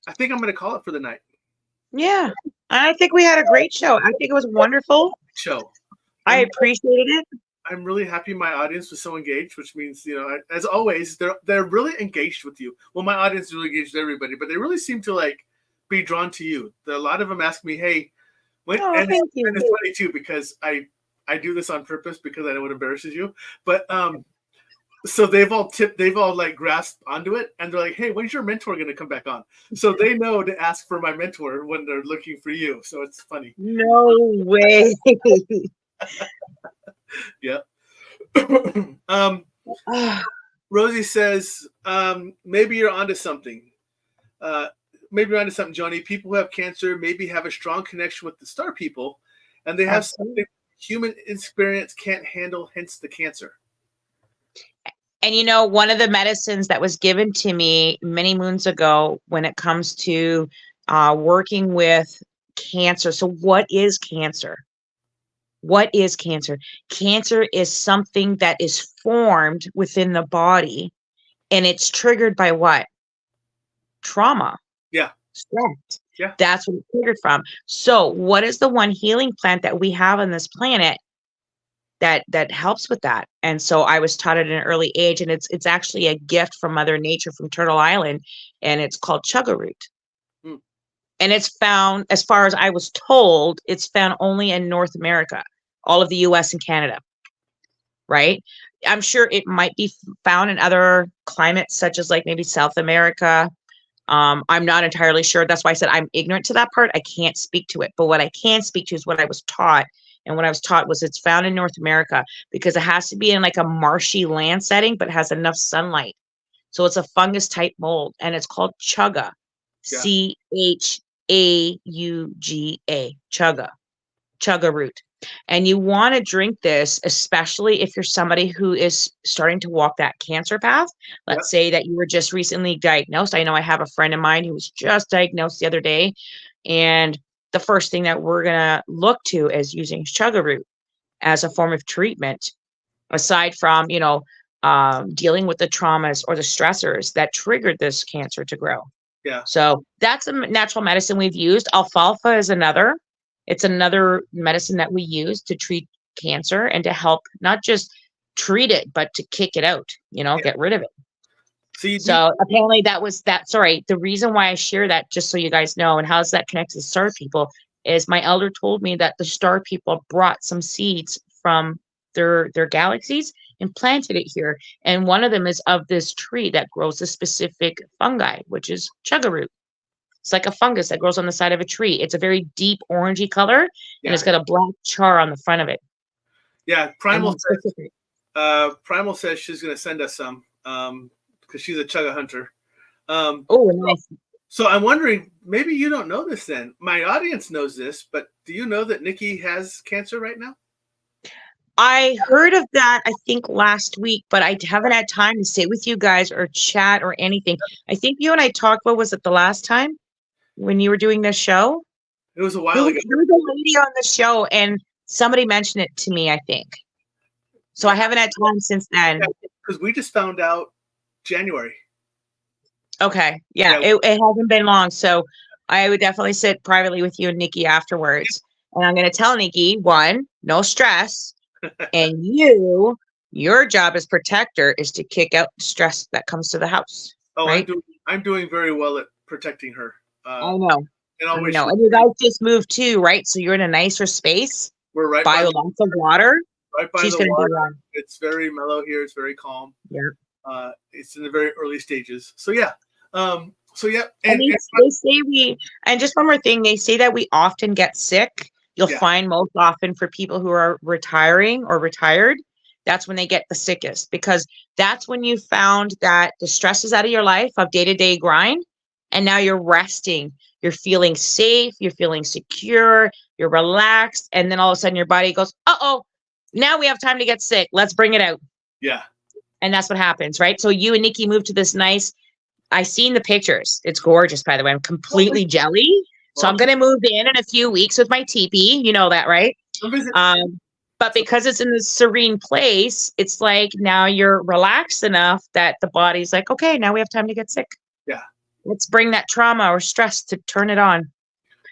I think I'm going to call it for the night. Yeah. I think we had a great show. I think it was wonderful. I appreciated it. I'm really happy my audience was so engaged, which means, as always, they're really engaged with you. Well, my audience is really engaged with everybody, but they really seem to like be drawn to you. A lot of them ask me, hey, thank you. And it's funny too, because I do this on purpose because I know it embarrasses you. But so they've all like grasped onto it, and they're like, hey, when's your mentor going to come back on? So they know to ask for my mentor when they're looking for you. So it's funny. No way. Yeah. Rosie says, maybe you're onto something. Johnny. People who have cancer maybe have a strong connection with the star people, and they have something human experience can't handle, hence the cancer. And one of the medicines that was given to me many moons ago when it comes to working with cancer. So what is cancer? What is cancer? Cancer is something that is formed within the body, and it's triggered by what? Trauma. Yeah. Stress. Yeah. That's what it's triggered from. So what is the one healing plant that we have on this planet that helps with that. And so I was taught at an early age, and it's actually a gift from Mother Nature from Turtle Island, and it's called chaga root. Mm. And it's found, as far as I was told, it's found only in North America, all of the US and Canada. Right? I'm sure it might be found in other climates, such as like maybe South America. I'm not entirely sure. That's why I said I'm ignorant to that part. I can't speak to it. But what I can speak to is what I was taught. And what I was taught was it's found in North America because it has to be in like a marshy land setting, but has enough sunlight. So it's a fungus type mold, and it's called chaga, Yeah. Chauga, chaga root. And you want to drink this, especially if you're somebody who is starting to walk that cancer path. Let's say that you were just recently diagnosed. I know I have a friend of mine who was just diagnosed the other day. And the first thing that we're going to look to is using chaga root as a form of treatment, aside from, dealing with the traumas or the stressors that triggered this cancer to grow. Yeah. So that's a natural medicine we've used. Alfalfa is another. It's another medicine that we use to treat cancer and to help not just treat it, but to kick it out, get rid of it. So apparently the reason why I share that, just so you guys know, and how does that connect to star people, is my elder told me that the star people brought some seeds from their galaxies and planted it here. And one of them is of this tree that grows a specific fungi, which is chaga root. It's like a fungus that grows on the side of a tree. It's a very deep orangey color, and it's got a black char on the front of it. Yeah, Primal says she's going to send us some because she's a chaga hunter. Nice. So I'm wondering, maybe you don't know this then. My audience knows this, but do you know that Nikki has cancer right now? I heard of that, I think, last week, but I haven't had time to sit with you guys or chat or anything. I think you and I talked, what was it, the last time? When you were doing this show? It was a while ago. There was a lady on the show, and somebody mentioned it to me, I think. So I haven't had time since then. Because we just found out January. Okay. Yeah. It hasn't been long. So I would definitely sit privately with you and Nikki afterwards. And I'm going to tell Nikki, one, no stress. And your job as protector is to kick out the stress that comes to the house. Oh, right? I'm doing very well at protecting her. I know. And you guys just moved too, right? So you're in a nicer space. We're right by lots of water. Right by the water. It's very mellow here. It's very calm. Yeah. It's in the very early stages. So yeah. And they say and just one more thing, they say that we often get sick. You'll find most often for people who are retiring or retired, that's when they get the sickest, because that's when you found that the stress is out of your life of day-to-day grind. And now you're resting, you're feeling safe, you're feeling secure, you're relaxed. And then all of a sudden your body goes, uh-oh, now we have time to get sick. Let's bring it out. Yeah. And that's what happens, right? So you and Nikki moved to this nice, I seen the pictures. It's gorgeous, by the way. I'm completely jelly. So I'm going to move in a few weeks with my teepee. You know that, right? But because it's in this serene place, it's like now you're relaxed enough that the body's like, okay, now we have time to get sick. Yeah. Let's bring that trauma or stress to turn it on.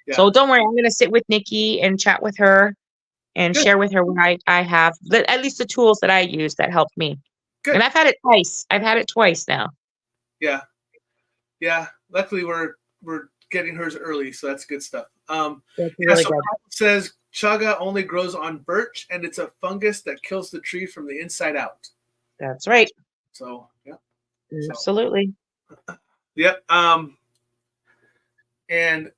Yeah. So don't worry. I'm going to sit with Nikki and chat with her and share with her what I have, at least the tools that I use that helped me. Good. And I've had it twice. I've had it twice now. Yeah. Yeah. Luckily, we're getting hers early, so that's good stuff. That's really good. It says chaga only grows on birch, and it's a fungus that kills the tree from the inside out. That's right. So yeah. Absolutely. Yep. And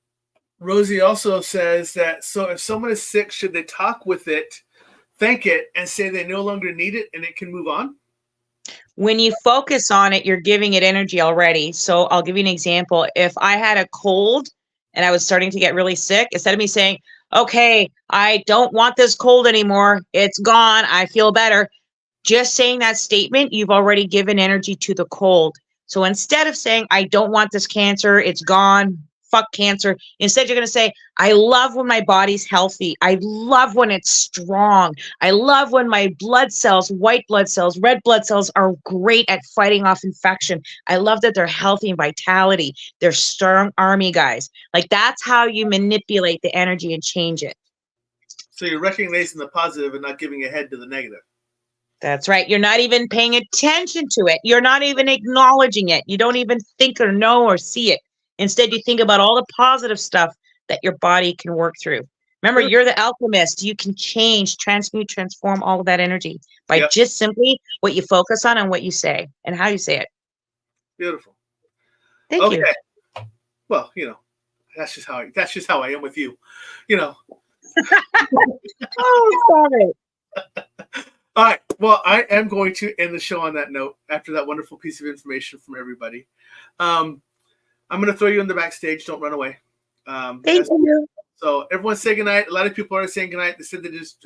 Rosie also says that, so if someone is sick, should they talk with it, thank it, and say they no longer need it and it can move on? When you focus on it, you're giving it energy already. So I'll give you an example. If I had a cold and I was starting to get really sick, instead of me saying, okay, I don't want this cold anymore, it's gone, I feel better, just saying that statement, you've already given energy to the cold. So instead of saying, I don't want this cancer, it's gone, fuck cancer, instead you're going to say, I love when my body's healthy. I love when it's strong. I love when my blood cells, white blood cells, red blood cells are great at fighting off infection. I love that they're healthy and vitality. They're strong army guys. Like that's how you manipulate the energy and change it. So you're recognizing the positive and not giving a head to the negative. That's right. You're not even paying attention to it. You're not even acknowledging it. You don't even think or know or see it. Instead, you think about all the positive stuff that your body can work through. Remember, you're the alchemist. You can change, transmute, transform all of that energy by just simply what you focus on and what you say and how you say it. Beautiful. Thank you. Well, that's just how I am with you. Oh, stop it. All right. Well, I am going to end the show on that note after that wonderful piece of information from everybody. I'm going to throw you in the backstage. Don't run away. Thank you. So everyone say goodnight. A lot of people are saying goodnight. They said they just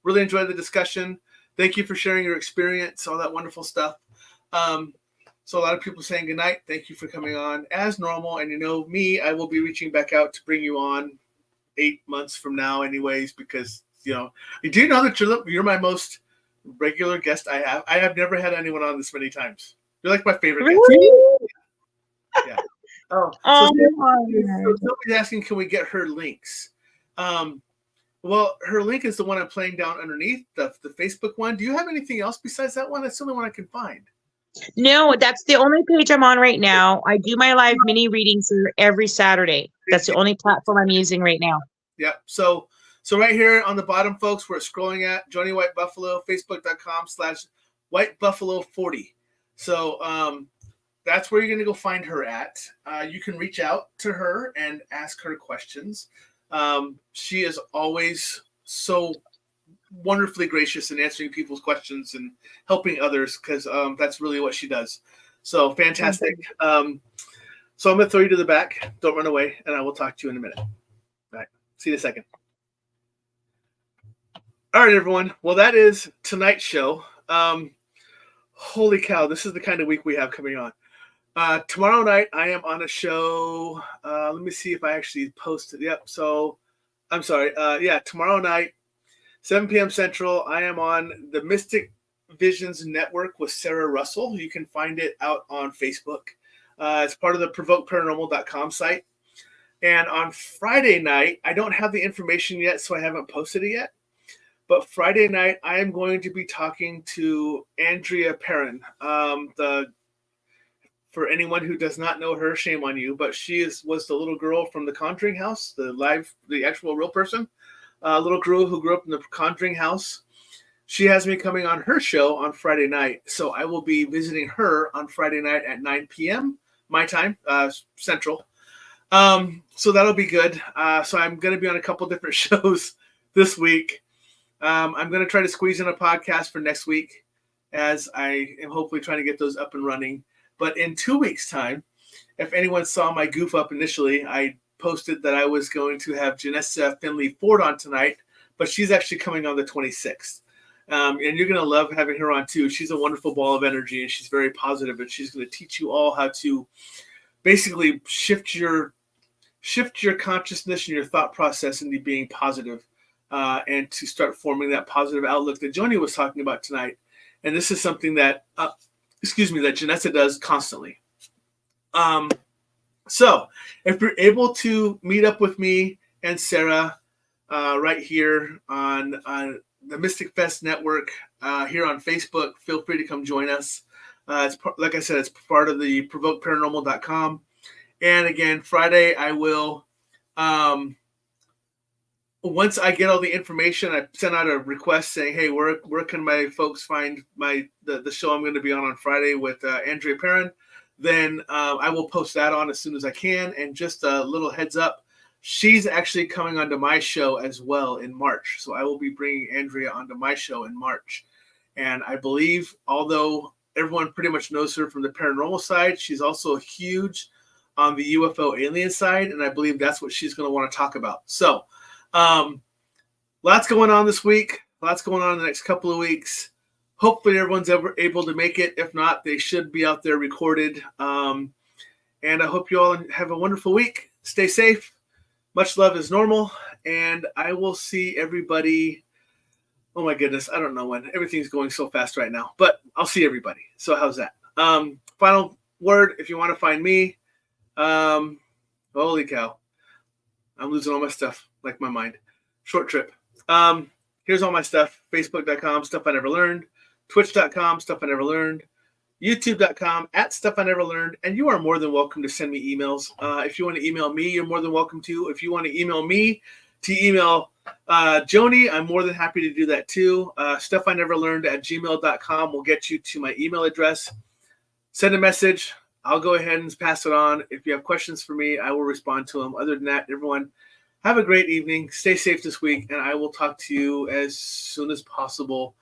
really enjoyed the discussion. Thank you for sharing your experience, all that wonderful stuff. So a lot of people saying goodnight. Thank you for coming on as normal. And me, I will be reaching back out to bring you on 8 months from now anyways, because, you do know that you're my most regular guest I have. I have never had anyone on this many times. You're like my favorite guest. Yeah. So somebody's asking, can we get her links? Well, her link is the one I'm playing down underneath, the Facebook one. Do you have anything else besides that one? That's the only one I can find. No, that's the only page I'm on right now. I do my live mini readings here every Saturday. That's the only platform I'm using right now. Yep. So right here on the bottom, folks, we're scrolling at Joannie White Buffalo, Facebook.com/White Buffalo 40. So that's where you're going to go find her at. You can reach out to her and ask her questions. She is always so wonderfully gracious in answering people's questions and helping others, because that's really what she does. So fantastic. So I'm going to throw you to the back. Don't run away, and I will talk to you in a minute. All right. See you in a second. All right, everyone. Well, that is tonight's show. Holy cow, this is the kind of week we have coming on. Tomorrow night, I am on a show. Let me see if I actually posted. Yep. So I'm sorry. Tomorrow night, 7 p.m. Central, I am on the Mystic Visions Network with Sarah Russell. You can find it out on Facebook. It's part of the ProvokeParanormal.com site. And on Friday night, I don't have the information yet, so I haven't posted it yet. But Friday night, I am going to be talking to Andrea Perrin. For anyone who does not know her, shame on you, but she was the little girl from the Conjuring House, the actual real person. Little girl who grew up in the Conjuring House. She has me coming on her show on Friday night. So I will be visiting her on Friday night at 9 p.m. my time, Central. So that'll be good. So I'm going to be on a couple different shows this week. I'm going to try to squeeze in a podcast for next week, as I am hopefully trying to get those up and running. But in 2 weeks' time, if anyone saw my goof up initially, I posted that I was going to have Janessa Finley-Ford on tonight, but she's actually coming on the 26th. And you're going to love having her on too. She's a wonderful ball of energy, and she's very positive, and she's going to teach you all how to basically shift your consciousness and your thought process into being positive, and to start forming that positive outlook that Joanie was talking about tonight. And this is something that, that Janessa does constantly. So if you're able to meet up with me and Sarah right here on the Mystic Fest Network here on Facebook, feel free to come join us. Like I said, it's part of the ProvokeParanormal.com. And again, Friday, I will, once I get all the information, I send out a request saying, hey, where can my folks find the show I'm going to be on Friday with Andrea Perrin. Then I will post that on as soon as I can. And just a little heads up, she's actually coming onto my show as well in March. So I will be bringing Andrea onto my show in March. And I believe, although everyone pretty much knows her from the paranormal side, she's also huge on the UFO alien side. And I believe that's what she's going to want to talk about. So lots going on this week. Lots going on in the next couple of weeks. Hopefully everyone's able to make it. If not, they should be out there recorded. And I hope you all have a wonderful week. Stay safe. Much love as normal. And I will see everybody. Oh my goodness. I don't know when. Everything's going so fast right now. But I'll see everybody. So how's that? Final word, if you want to find me. Holy cow. I'm losing all my stuff, like my mind. Short trip. Here's all my stuff. Facebook.com, Stuff I Never Learned. Twitch.com, Stuff I Never Learned. YouTube.com, @Stuff I Never Learned. And you are more than welcome to send me emails. If you want to email me, you're more than welcome to. If you want to email me to email Joni, I'm more than happy to do that too. StuffINeverLearned@gmail.com will get you to my email address. Send a message. I'll go ahead and pass it on. If you have questions for me, I will respond to them. Other than that, everyone, have a great evening. Stay safe this week, and I will talk to you as soon as possible